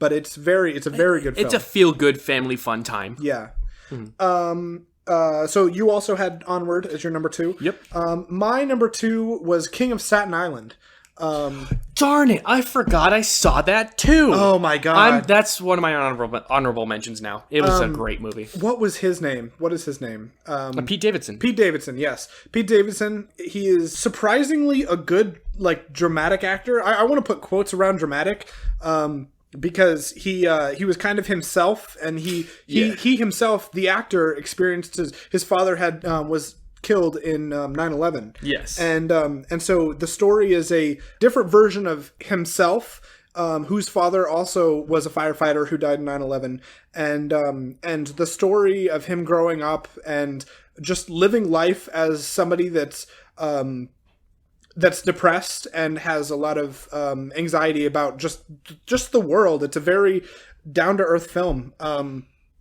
it's a very good film. It's a feel-good family fun time. Yeah. So you also had Onward as your number 2. Yep. My number 2 was King of Staten Island. Darn it! I forgot I saw that too. Oh my god! That's one of my honorable mentions now. It was a great movie. What was his name? What is his name? Pete Davidson. Pete Davidson, yes. Pete Davidson. He is surprisingly a good dramatic actor. I want to put quotes around dramatic, because he was kind of himself, and he himself, the actor, experienced his father was killed in 9/11. Yes. And so the story is a different version of himself, whose father also was a firefighter who died in 9/11, and the story of him growing up and just living life as somebody that's depressed and has a lot of anxiety about just the world. It's a very down-to-earth film.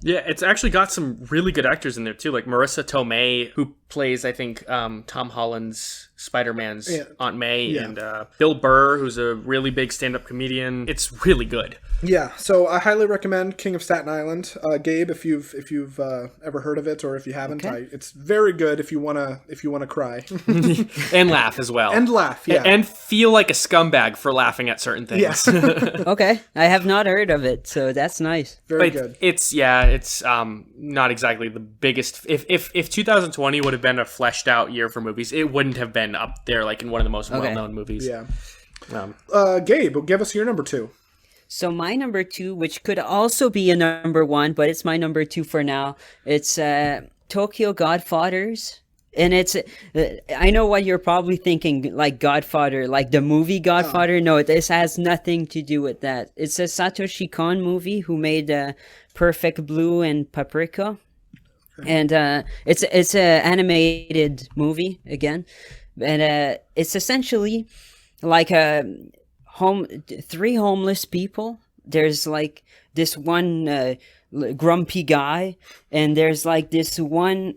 Yeah, it's actually got some really good actors in there too, like Marissa Tomei, who plays, I think, Tom Holland's Spider-Man's Aunt May, and Bill Burr, who's a really big stand-up comedian. It's really good. Yeah, so I highly recommend King of Staten Island. Gabe, if you've ever heard of it, or if you haven't, it's very good if you wanna cry and laugh as well, and laugh, and feel like a scumbag for laughing at certain things. Yes. Okay, I have not heard of it, so that's nice. Very good. It's not exactly the biggest. If 2020 would have been a fleshed out year for movies, it wouldn't have been up there like in one of the most well-known movies. Yeah. Gabe, give us your number 2. So my number 2, which could also be a number 1, but it's my number 2 for now. It's Tokyo Godfathers. And it's, I know what you're probably thinking, like Godfather, like the movie Godfather. Oh. No, this has nothing to do with that. It's a Satoshi Kon movie who made Perfect Blue and Paprika. And it's a animated movie again. And it's essentially like 3 homeless people. There's like this one grumpy guy, and there's like this one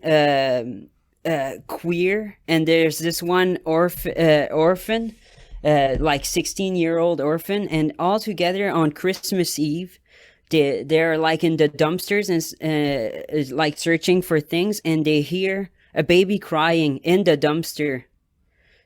queer, and there's this one orphan, like 16-year-old orphan, and all together on Christmas Eve, they're like in the dumpsters and like searching for things, and they hear a baby crying in the dumpster.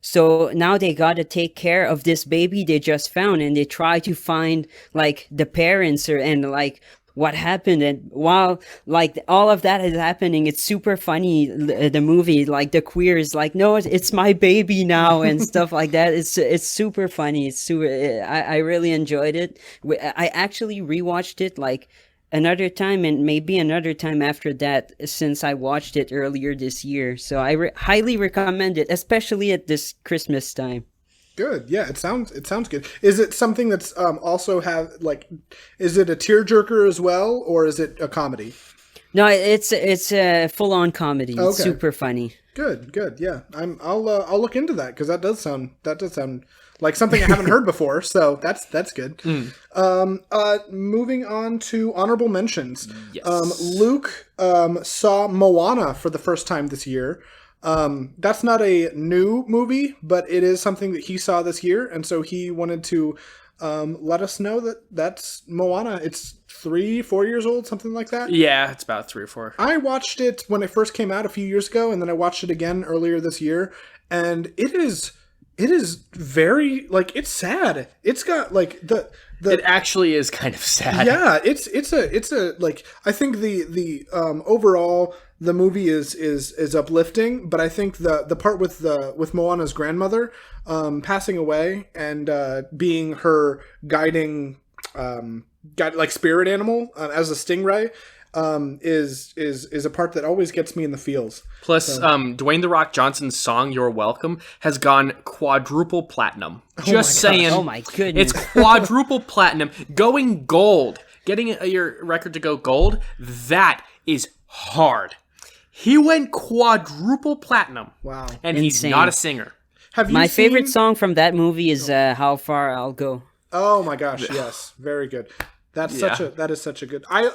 So now they gotta take care of this baby they just found, and they try to find like the parents and like what happened, and while like all of that is happening, it's super funny. The movie, like the queer is like, no, it's my baby now and stuff like that. It's super funny. It's super. I really enjoyed it. I actually rewatched it like another time and maybe another time after that since I watched it earlier this year. So I highly recommend it, especially at this Christmas time. Good. Yeah, it sounds good. Is it something that's also have like, is it a tearjerker as well, or is it a comedy? No, it's a full on comedy. Okay. It's super funny. Good. Yeah, I'll look into that because that does sound like something I haven't heard before. So that's good. Moving on to honorable mentions. Yes. Luke saw Moana for the first time this year. That's not a new movie, but it is something that he saw this year, and so he wanted to let us know that that's Moana. It's 3-4 years old, something like that. Yeah, it's about 3 or 4. I watched it when it first came out a few years ago, and then I watched it again earlier this year, and it is very, like, it's sad. It's got like it actually is kind of sad. Yeah, it's a like, I think the overall the movie is uplifting, but I think the part with Moana's grandmother passing away and being her guiding like spirit animal as a stingray is a part that always gets me in the feels. Plus, Dwayne "The Rock" Johnson's song "You're Welcome" has gone quadruple platinum. Just saying. Oh my goodness. It's quadruple platinum, going gold. Getting your record to go gold, that is hard. He went quadruple platinum. Wow. And he's Insane. not a singer. Have you My seen... favorite song from that movie is "How Far I'll Go." Oh my gosh, yes, very good. That is such a good. Good one.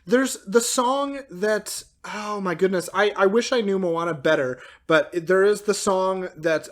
There's the song that, oh my goodness, I wish I knew Moana better, but there is the song that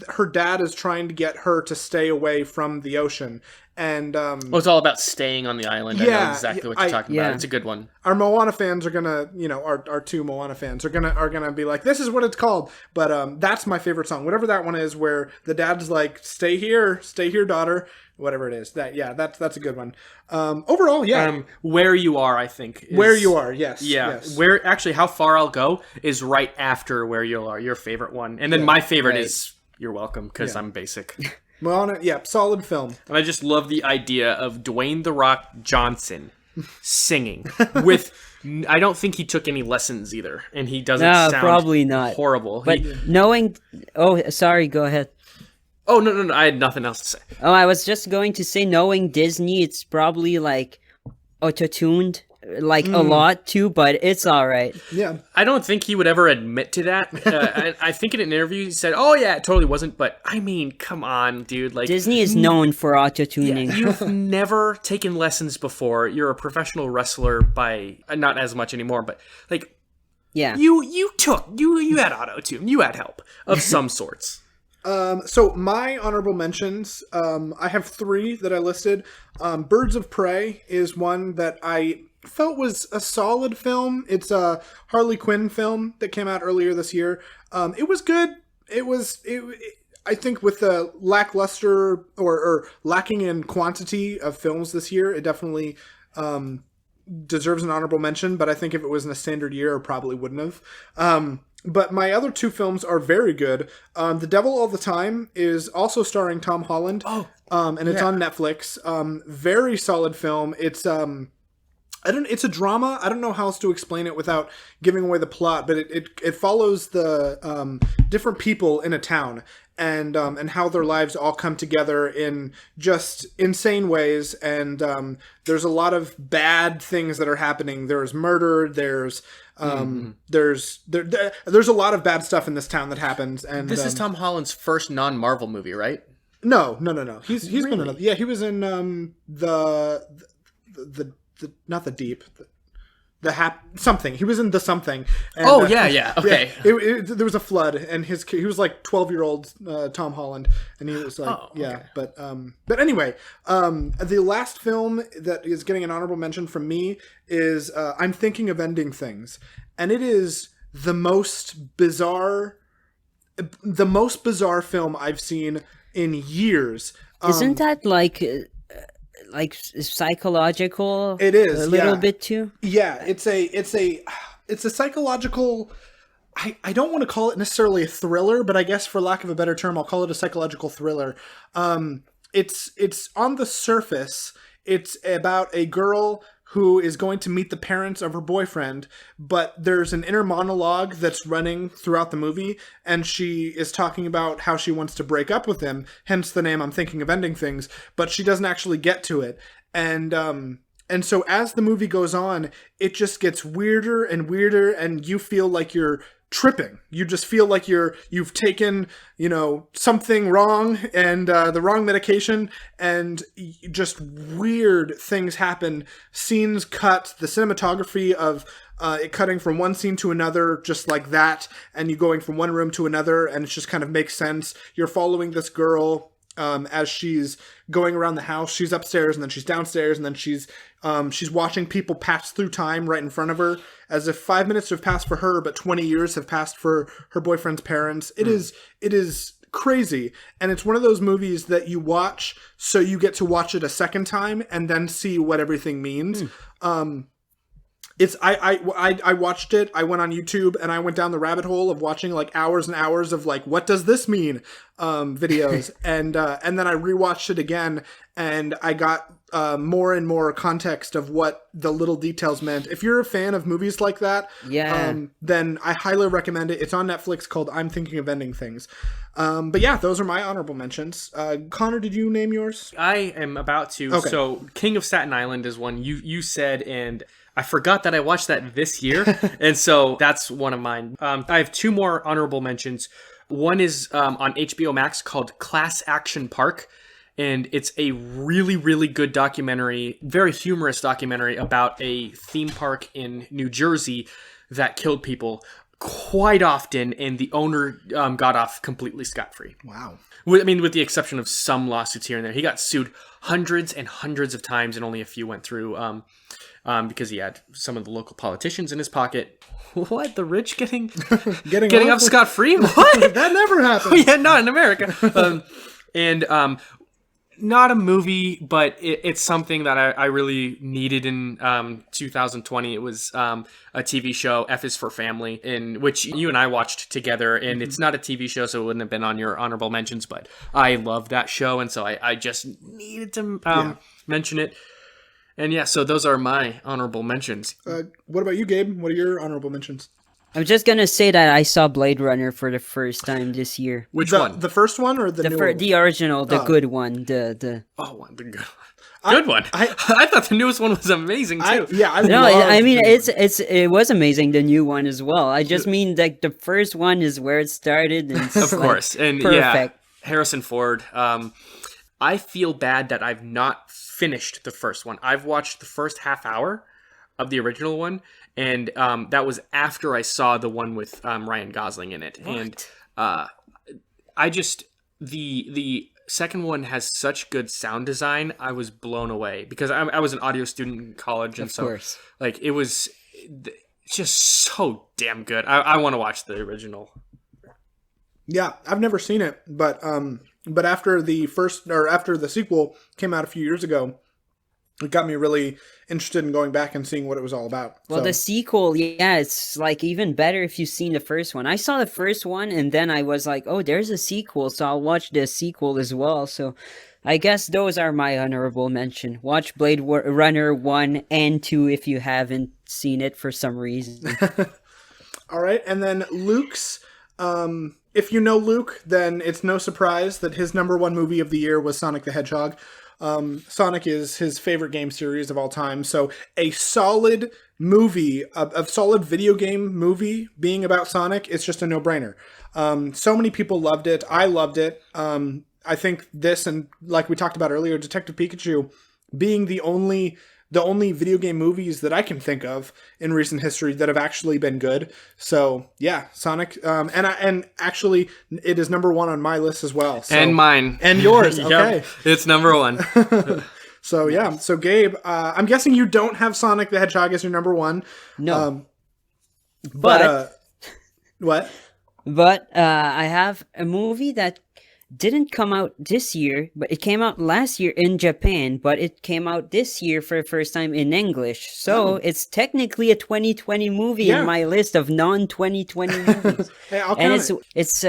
her dad is trying to get her to stay away from the ocean, and it's all about staying on the island. I know exactly what you're talking about. It's a good one. Our Moana fans are gonna, our two Moana fans are gonna be like, this is what it's called. But that's my favorite song, whatever that one is, where the dad's like, stay here, daughter, whatever it is. That's a good one. Overall, yeah. Where You Are, I think. Where You Are, yes. Yeah. Yes. Where actually, How Far I'll Go is right after Where You Are, your favorite one, and then my favorite is You're Welcome because I'm basic. Moana, solid film. And I just love the idea of Dwayne "The Rock" Johnson singing with. I don't think he took any lessons either, and he doesn't sound probably not horrible. But knowing, sorry, go ahead. Oh no! I had nothing else to say. Oh, I was just going to say, knowing Disney, it's probably like auto-tuned, like a lot too, but it's all right. Yeah, I don't think he would ever admit to that. I think in an interview he said, "Oh yeah, it totally wasn't." But I mean, come on, dude! Like, Disney is known for auto-tuning. You've never taken lessons before. You're a professional wrestler by not as much anymore, but like, Yeah, you had auto-tune, you had help of some sorts. So my honorable mentions, I have 3 that I listed. Birds of Prey is one that I felt was a solid film. It's a Harley Quinn film that came out earlier this year. It was good. I think with the lackluster or lacking in quantity of films this year, it definitely deserves an honorable mention. But I think if it was in a standard year, it probably wouldn't have. But my other 2 films are very good. The Devil All the Time is also starring Tom Holland. And it's on Netflix. Very solid film. It's it's a drama. I don't know how else to explain it without giving away the plot, but it follows the different people in a town and how their lives all come together in just insane ways. And there's a lot of bad things that are happening. There's murder. There's a lot of bad stuff in this town that happens. And This is Tom Holland's first non-Marvel movie, right? No. He's been another. Yeah, he was in the not the Deep. Something. He was in the something. And, okay. Yeah, there was a flood, and he was like 12-year-old Tom Holland, and he was like, But anyway, the last film that is getting an honorable mention from me is I'm Thinking of Ending Things, and it is the most bizarre film I've seen in years. Isn't that like like psychological. It is a little bit too. Yeah, it's a psychological. I don't want to call it necessarily a thriller, but I guess for lack of a better term, I'll call it a psychological thriller. It's on the surface, it's about a girl who is going to meet the parents of her boyfriend, but there's an inner monologue that's running throughout the movie, and she is talking about how she wants to break up with him, hence the name I'm Thinking of Ending Things, but she doesn't actually get to it. And so as the movie goes on, it just gets weirder and weirder, and you feel like you're tripping. You just feel like you've taken, something wrong and the wrong medication, and just weird things happen. Scenes cut, the cinematography of it cutting from one scene to another, just like that, and you going from one room to another, and it just kind of makes sense. You're following this girl as she's going around the house. She's upstairs and then she's downstairs, and then she's watching people pass through time right in front of her, as if 5 minutes have passed for her, but 20 years have passed for her boyfriend's parents. It is crazy, and it's one of those movies that you watch so you get to watch it a second time and then see what everything means. I watched it. I went on YouTube and I went down the rabbit hole of watching like hours and hours of like, what does this mean? Videos. And then I rewatched it again, and I got more and more context of what the little details meant. If you're a fan of movies like that, then I highly recommend it. It's on Netflix, called I'm Thinking of Ending Things. But yeah, those are my honorable mentions. Connor, did you name yours? I am about to. Okay. So King of Staten Island is one you said, and I forgot that I watched that this year, and so that's one of mine. I have two more honorable mentions. One is on HBO Max called Class Action Park, and it's a really, really good documentary, very humorous documentary about a theme park in New Jersey that killed people quite often, and the owner got off completely scot-free. Wow. With the exception of some lawsuits here and there. He got sued hundreds and hundreds of times, and only a few went through. Because he had some of the local politicians in his pocket. What? The rich getting off scot-free? What? That never happened. Oh, yeah, not in America. Not a movie, but it's something that I really needed in 2020. It was a TV show, F is for Family, in which you and I watched together. And it's not a TV show, so it wouldn't have been on your honorable mentions. But I love that show, and so I just needed to mention it. And yeah, so those are my honorable mentions. What about you, Gabe? What are your honorable mentions? I'm just gonna say that I saw Blade Runner for the first time this year. Which one? The first one or the new one? The original, the good one. The good one. Good one. I thought the newest one was amazing too. It was amazing. The new one as well. I just mean like the first one is where it started. And of course, and perfect. Yeah, Harrison Ford. I feel bad that I've not finished the first one. I've watched the first half hour of the original one, and that was after I saw the one with Ryan Gosling in it. What? And I just the second one has such good sound design. I was blown away because I was an audio student in college, and like it was just so damn good. I want to watch the original. Yeah, I've never seen it, but after the sequel came out a few years ago, it got me really interested in going back and seeing what it was all about. Well, the sequel, it's like even better if you've seen the first one. I saw the first one, and then I was like, oh, there's a sequel, so I'll watch the sequel as well. So I guess those are my honorable mention. Watch Blade Runner 1 and 2 if you haven't seen it for some reason. All right, and then Luke's... if you know Luke, then it's no surprise that his number one movie of the year was Sonic the Hedgehog. Sonic is his favorite game series of all time, so a solid movie, a solid video game movie being about Sonic, it's just a no-brainer. So many people loved it. I loved it. I think this, and like we talked about earlier, Detective Pikachu being the only video game movies that I can think of in recent history that have actually been good. So yeah, Sonic, and actually it is number one on my list as well. So. And mine. And yours. Okay. Yep, it's number one. So yeah. So Gabe, I'm guessing you don't have Sonic the Hedgehog as your number one. No. But what? But I have a movie that didn't come out this year, but it came out last year in Japan, but it came out this year for the first time in English. So it's technically a 2020 movie in my list of non-2020 movies. Hey, I'll and count it's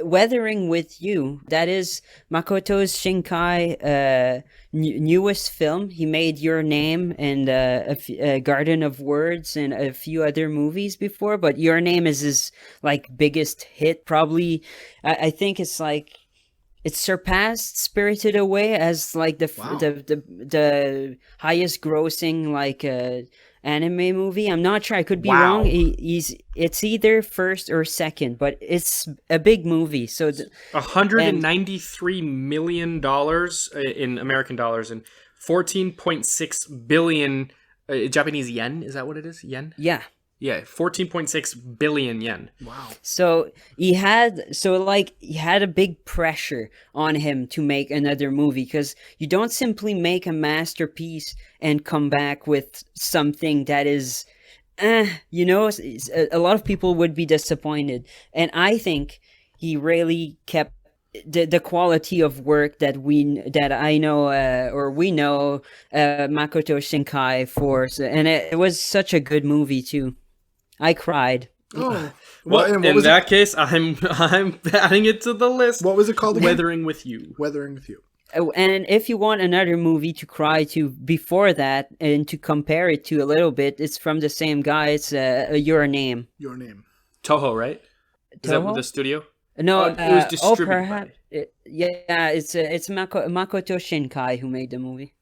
Weathering with You. That is Makoto Shinkai newest film. He made Your Name and Garden of Words and a few other movies before, but Your Name is his like biggest hit. Probably, I think it's like it surpassed Spirited Away as like the highest grossing like anime movie. I'm not sure. I could be wrong. It's either first or second, but it's a big movie. So $193 million in American dollars and 14.6 billion Japanese yen. Is that what it is? Yen? Yeah. Yeah, 14.6 billion yen. Wow. So he had a big pressure on him to make another movie, because you don't simply make a masterpiece and come back with something that is, a lot of people would be disappointed. And I think he really kept the quality of work that we know Makoto Shinkai for. And it was such a good movie too. I cried. Oh, well, in that case, I'm adding it to the list. What was it called again? Weathering with You. Weathering with You. And if you want another movie to cry to before that and to compare it to a little bit, it's from the same guy. It's Your Name. Your Name. Toho, right? Is that the studio? No, it was distributed perhaps. It's Makoto Shinkai who made the movie.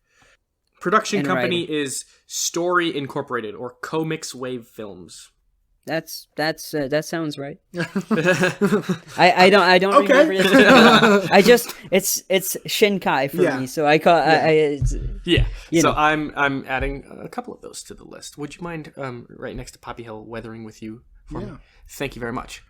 Production company is Story Incorporated or Comics Wave Films. That sounds right. I don't remember it. It's Shinkai for me, so I call So I'm adding a couple of those to the list. Would you mind right next to Poppy Hill, Weathering with You for me? Thank you very much.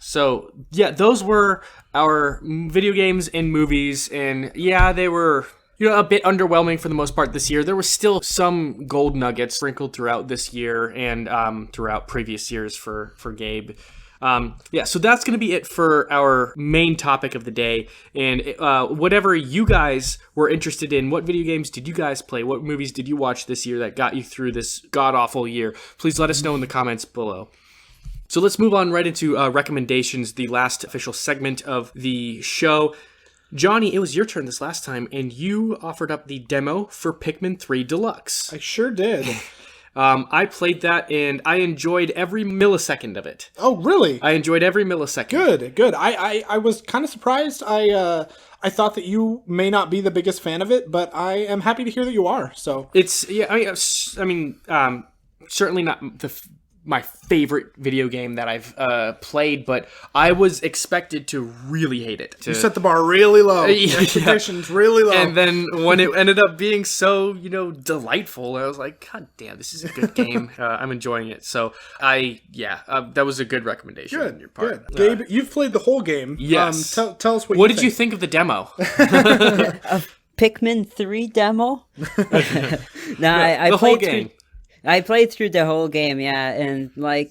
Those were our video games and movies, and they were a bit underwhelming for the most part this year. There were still some gold nuggets sprinkled throughout this year and throughout previous years for Gabe. So that's going to be it for our main topic of the day. And whatever you guys were interested in, what video games did you guys play? What movies did you watch this year that got you through this god-awful year? Please let us know in the comments below. So let's move on right into recommendations, the last official segment of the show. Johnny, it was your turn this last time, and you offered up the demo for Pikmin 3 Deluxe. I sure did. I played that, and I enjoyed every millisecond of it. Oh, really? I enjoyed every millisecond. Good. I was kind of surprised. I thought that you may not be the biggest fan of it, but I am happy to hear that you are. So it's certainly not my favorite video game that I've played, but I was expected to really hate it. You set the bar really low. Expectations really low. And then when it ended up being so, delightful, I was like, God damn, this is a good game. I'm enjoying it. So that was a good recommendation on your part. Good. Gabe, you've played the whole game. Yes. Tell us what did you think of the demo? Pikmin 3 demo? I played whole game. I played through the whole game, and I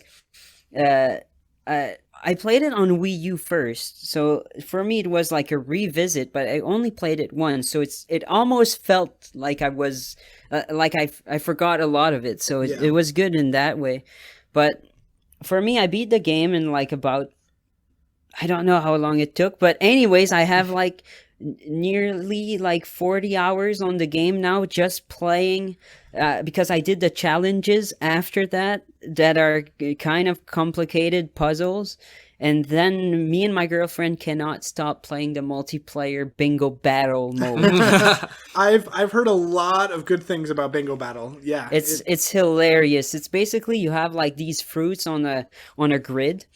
played it on Wii U first, so for me it was like a revisit, but I only played it once, so it almost felt like I was, I forgot a lot of it, so it was good in that way. But for me, I beat the game in about, I don't know how long it took, but anyways, I have nearly 40 hours on the game now, just playing, because I did the challenges after that are kind of complicated puzzles, and then me and my girlfriend cannot stop playing the multiplayer bingo battle mode. I've heard a lot of good things about bingo battle. Yeah, it's hilarious. It's basically you have these fruits on a grid.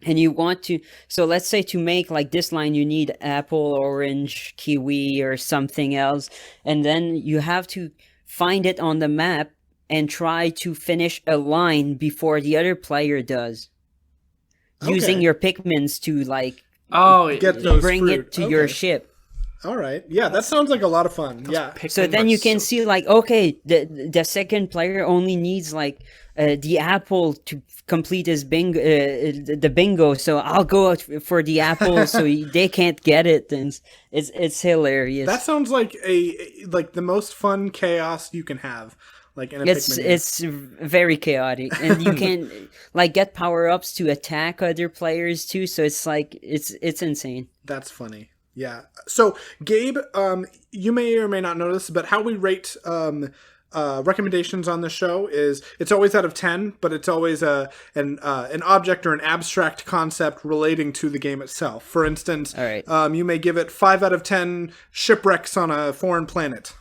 And you want to, so let's say to make this line, you need apple, orange, kiwi, or something else. And then you have to find it on the map and try to finish a line before the other player does. Okay. Using your Pikmins to get those bring fruit. it to your ship. All right. Yeah, that sounds like a lot of fun. Yeah. So then you can see like, okay, the second player only needs like the apple to complete his bingo, the bingo. So I'll go out for the apple, so they can't get it, and it's hilarious. That sounds like the most fun chaos you can have. Like in a Pikmin game. It's very chaotic, and you can like get power ups to attack other players too. So it's like it's insane. That's funny. Yeah. So, Gabe, you may or may not know this, but how we rate recommendations on the show is it's always out of 10, but it's always an object or an abstract concept relating to the game itself. For instance, all right. You may give it 5 out of 10 shipwrecks on a foreign planet.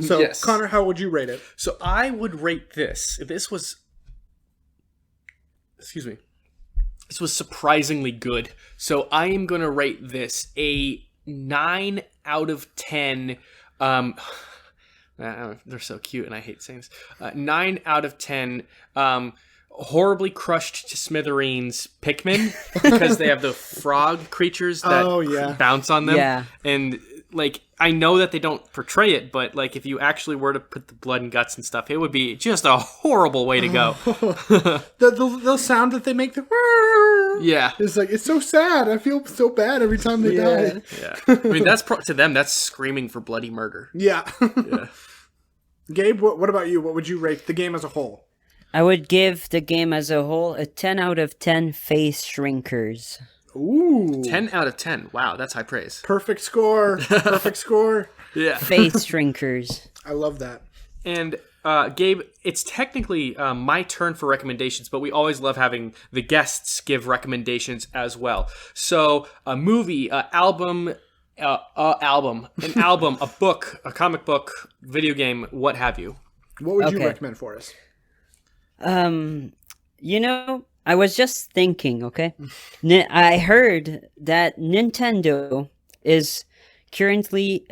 So, yes. Connor, how would you rate it? So, I would rate this. If this was... Excuse me. This was surprisingly good. So I am going to rate this a 9 out of 10. They're so cute and I hate saying this. 9 out of 10 horribly crushed to smithereens Pikmin because they have the frog creatures that bounce on them. Yeah. And like, I know that they don't portray it, but like if you actually were to put the blood and guts and stuff, it would be just a horrible way to go. the sound that they make, yeah, it's like, it's so sad. I feel so bad every time they die. Yeah, I mean that's to them that's screaming for bloody murder. Yeah. Yeah. Gabe, what about you? What would you rate the game as a whole? I would give the game as a whole a 10 out of 10 face shrinkers. Ooh. 10 out of 10. Wow, that's high praise. Perfect score. Perfect score. Yeah. Face shrinkers. I love that. And Gabe, it's technically my turn for recommendations, but we always love having the guests give recommendations as well. So a movie, album, a book, a comic book, video game, what have you. What would you recommend for us? You know, I was just thinking, okay? I heard that Nintendo is currently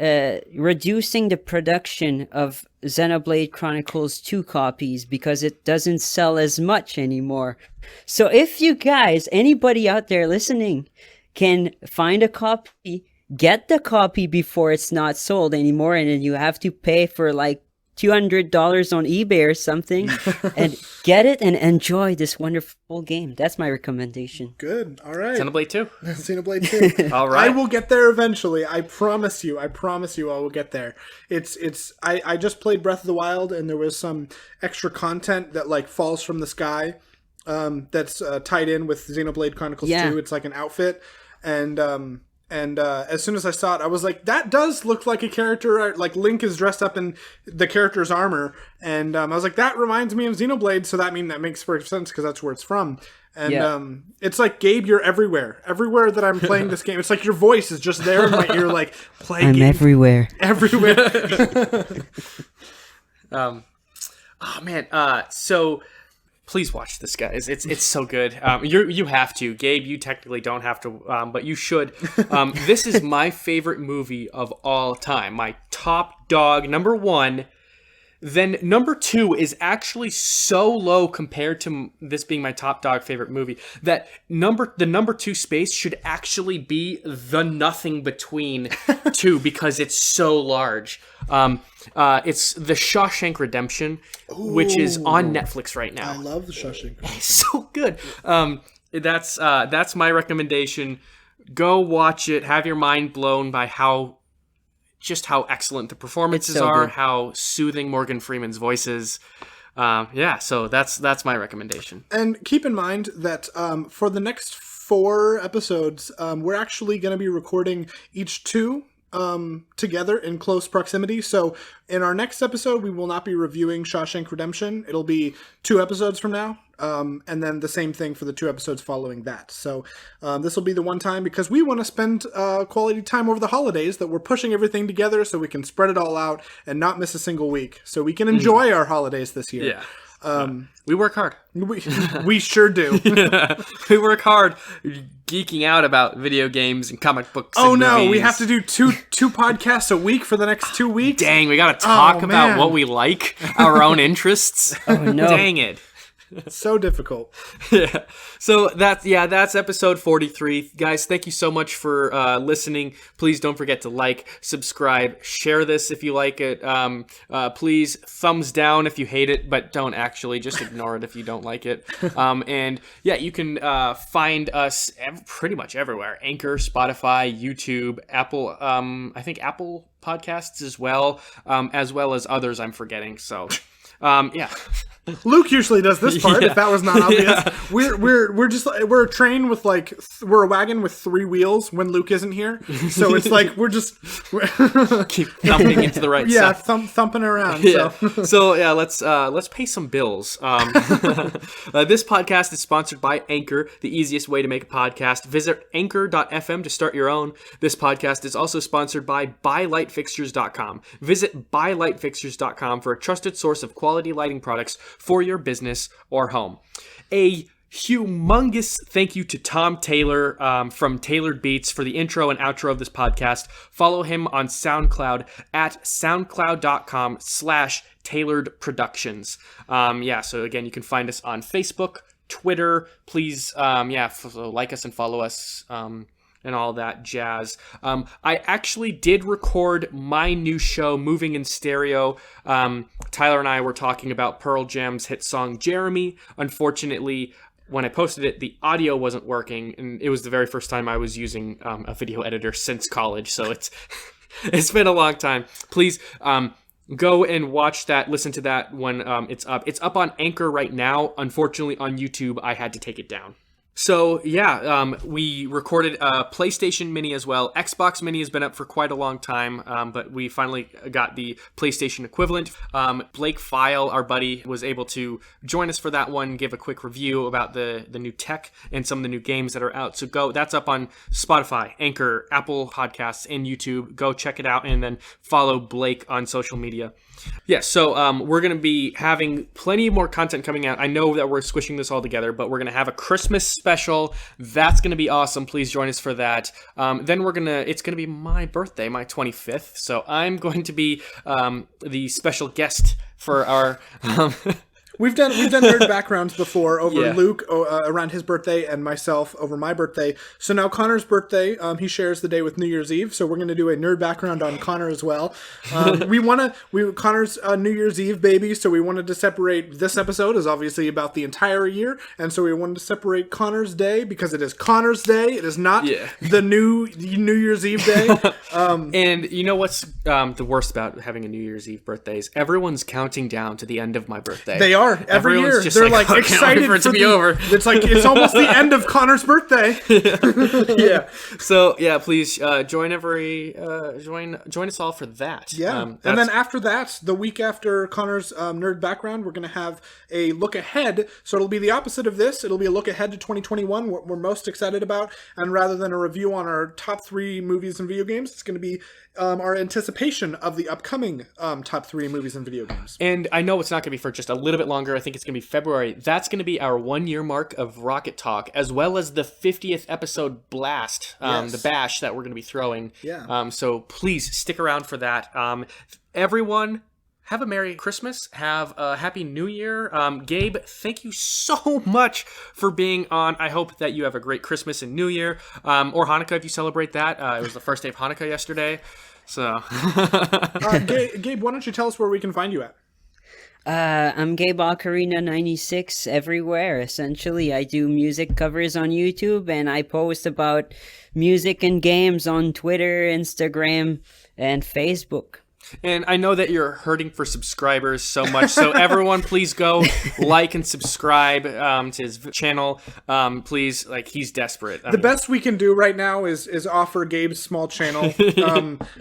reducing the production of Xenoblade Chronicles 2 copies because it doesn't sell as much anymore. So if you guys, anybody out there listening, can find a copy, get the copy before it's not sold anymore, and then you have to pay for like $200 on eBay or something, and get it and enjoy this wonderful game. That's my recommendation. Good. All right. Xenoblade 2. Xenoblade 2. All right. I will get there eventually. I promise you. I will get there. I just played Breath of the Wild, and there was some extra content that like falls from the sky that's tied in with Xenoblade Chronicles 2. It's like an outfit, and as soon as I saw it, I was like, that does look like a character, like Link is dressed up in the character's armor. And I was like, that reminds me of Xenoblade. So that makes perfect sense because that's where it's from. And it's like, Gabe, you're everywhere. Everywhere that I'm playing this game. It's like your voice is just there in my ear, like, play I'm game. everywhere. Everywhere. Oh, man. So... Please watch this, guys. It's so good. You have to. Gabe, you technically don't have to, but you should. This is my favorite movie of all time. My top dog, number 1. Then number 2 is actually so low compared to this being my top dog favorite movie that the number 2 space should actually be the nothing between 2 because it's so large. It's The Shawshank Redemption, which is on Netflix right now. I love The Shawshank Redemption. It's so good. That's my recommendation. Go watch it. Have your mind blown by how excellent the performances are, how soothing Morgan Freeman's voice is. So that's my recommendation. And keep in mind that for the next 4 episodes, we're actually going to be recording each 2 together in close proximity. So in our next episode, we will not be reviewing Shawshank Redemption. It'll be 2 episodes from now. And then the same thing for the 2 episodes following that. So this will be the one time because we want to spend quality time over the holidays that we're pushing everything together so we can spread it all out and not miss a single week. So we can enjoy our holidays this year. Yeah. We work hard. We sure do. We work hard geeking out about video games and comic books. Oh, and no. movies. We have to do two podcasts a week for the next 2 weeks. Dang, we got to talk about what we like, our own interests. Oh, no. Dang it. So difficult. Yeah. So that's episode 43. Guys, thank you so much for listening. Please don't forget to like, subscribe, share this if you like it. Please thumbs down if you hate it, but don't actually. Just ignore it if you don't like it. And yeah, you can find us pretty much everywhere. Anchor, Spotify, YouTube, Apple, I think Apple Podcasts as well as others I'm forgetting. So, yeah. Luke usually does this part. If that was not obvious, Yeah. we're a train with we're a wagon with 3 wheels when Luke isn't here. So it's like we're Keep thumping into the right side. thumping around. Yeah. So. So yeah, let's pay some bills. This podcast is sponsored by Anchor, the easiest way to make a podcast. Visit anchor.fm to start your own. This podcast is also sponsored by BuyLightFixtures.com. Visit BuyLightFixtures.com for a trusted source of quality lighting products for your business or home. A humongous thank you to Tom Taylor from Tailored Beats for the intro and outro of this podcast. Follow him on SoundCloud at soundcloud.com/Tailored Productions. So again, you can find us on Facebook, Twitter. Please, like us and follow us. And all that jazz. I actually did record my new show, Moving in Stereo. Tyler and I were talking about Pearl Jam's hit song, Jeremy. Unfortunately, when I posted it, the audio wasn't working, and it was the very first time I was using a video editor since college, so it's been a long time. Please go and watch that, listen to that when it's up. It's up on Anchor right now. Unfortunately, on YouTube, I had to take it down. So, we recorded a PlayStation Mini as well. Xbox Mini has been up for quite a long time, but we finally got the PlayStation equivalent. Blake File, our buddy, was able to join us for that one, give a quick review about the new tech and some of the new games that are out. So that's up on Spotify, Anchor, Apple Podcasts, and YouTube. Go check it out, and then follow Blake on social media. So we're going to be having plenty more content coming out. I know that we're squishing this all together, but we're going to have a Christmas special. That's going to be awesome. Please join us for that. Then it's going to be my birthday, my 25th. So I'm going to be the special guest for our... We've done nerd backgrounds before over Luke around his birthday and myself over my birthday. So now Connor's birthday, he shares the day with New Year's Eve. So we're going to do a nerd background on Connor as well. Connor's New Year's Eve baby. So we wanted to separate. This episode is obviously about the entire year, and so we wanted to separate Connor's day because it is Connor's day. It is not the New Year's Eve day. And you know what's the worst about having a New Year's Eve birthday is everyone's counting down to the end of my birthday. They are. Every Everyone's year just they're like, like "I can't excited wait for it to be over." It's like it's almost the end of Connor's birthday. So please join us all for that. And then after that, the week after Connor's nerd background, we're going to have a look ahead. So it'll be the opposite of this. It'll be a look ahead to 2021, what we're most excited about. And rather than a review on our top 3 movies and video games, it's going to be our anticipation of the upcoming top 3 movies and video games. And I know it's not going to be for just a little bit longer. I think it's going to be February. That's going to be our 1-year mark of Rocket Talk, as well as the 50th episode blast, the bash that we're going to be throwing. So please stick around for that. Everyone, have a Merry Christmas. Have a Happy New Year. Gabe, thank you so much for being on. I hope that you have a great Christmas and New Year, or Hanukkah if you celebrate that. It was the first day of Hanukkah yesterday. So, Gabe, why don't you tell us where we can find you at? I'm Gabocarina96 everywhere. Essentially, I do music covers on YouTube, and I post about music and games on Twitter, Instagram, and Facebook. And I know that you're hurting for subscribers so much, so everyone please go like and subscribe to his channel. Please, he's desperate. The best we can do right now is offer Gabe's small channel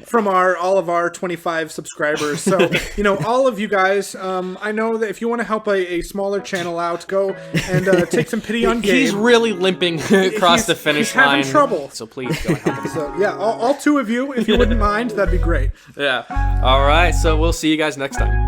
from all of our 25 subscribers. So, all of you guys, I know that if you want to help a smaller channel out, go and take some pity on Gabe. He's really limping across the finish line. He's having trouble. So please go and help him. So, all 2 of you, if you wouldn't mind, that'd be great. Yeah. All right, so we'll see you guys next time.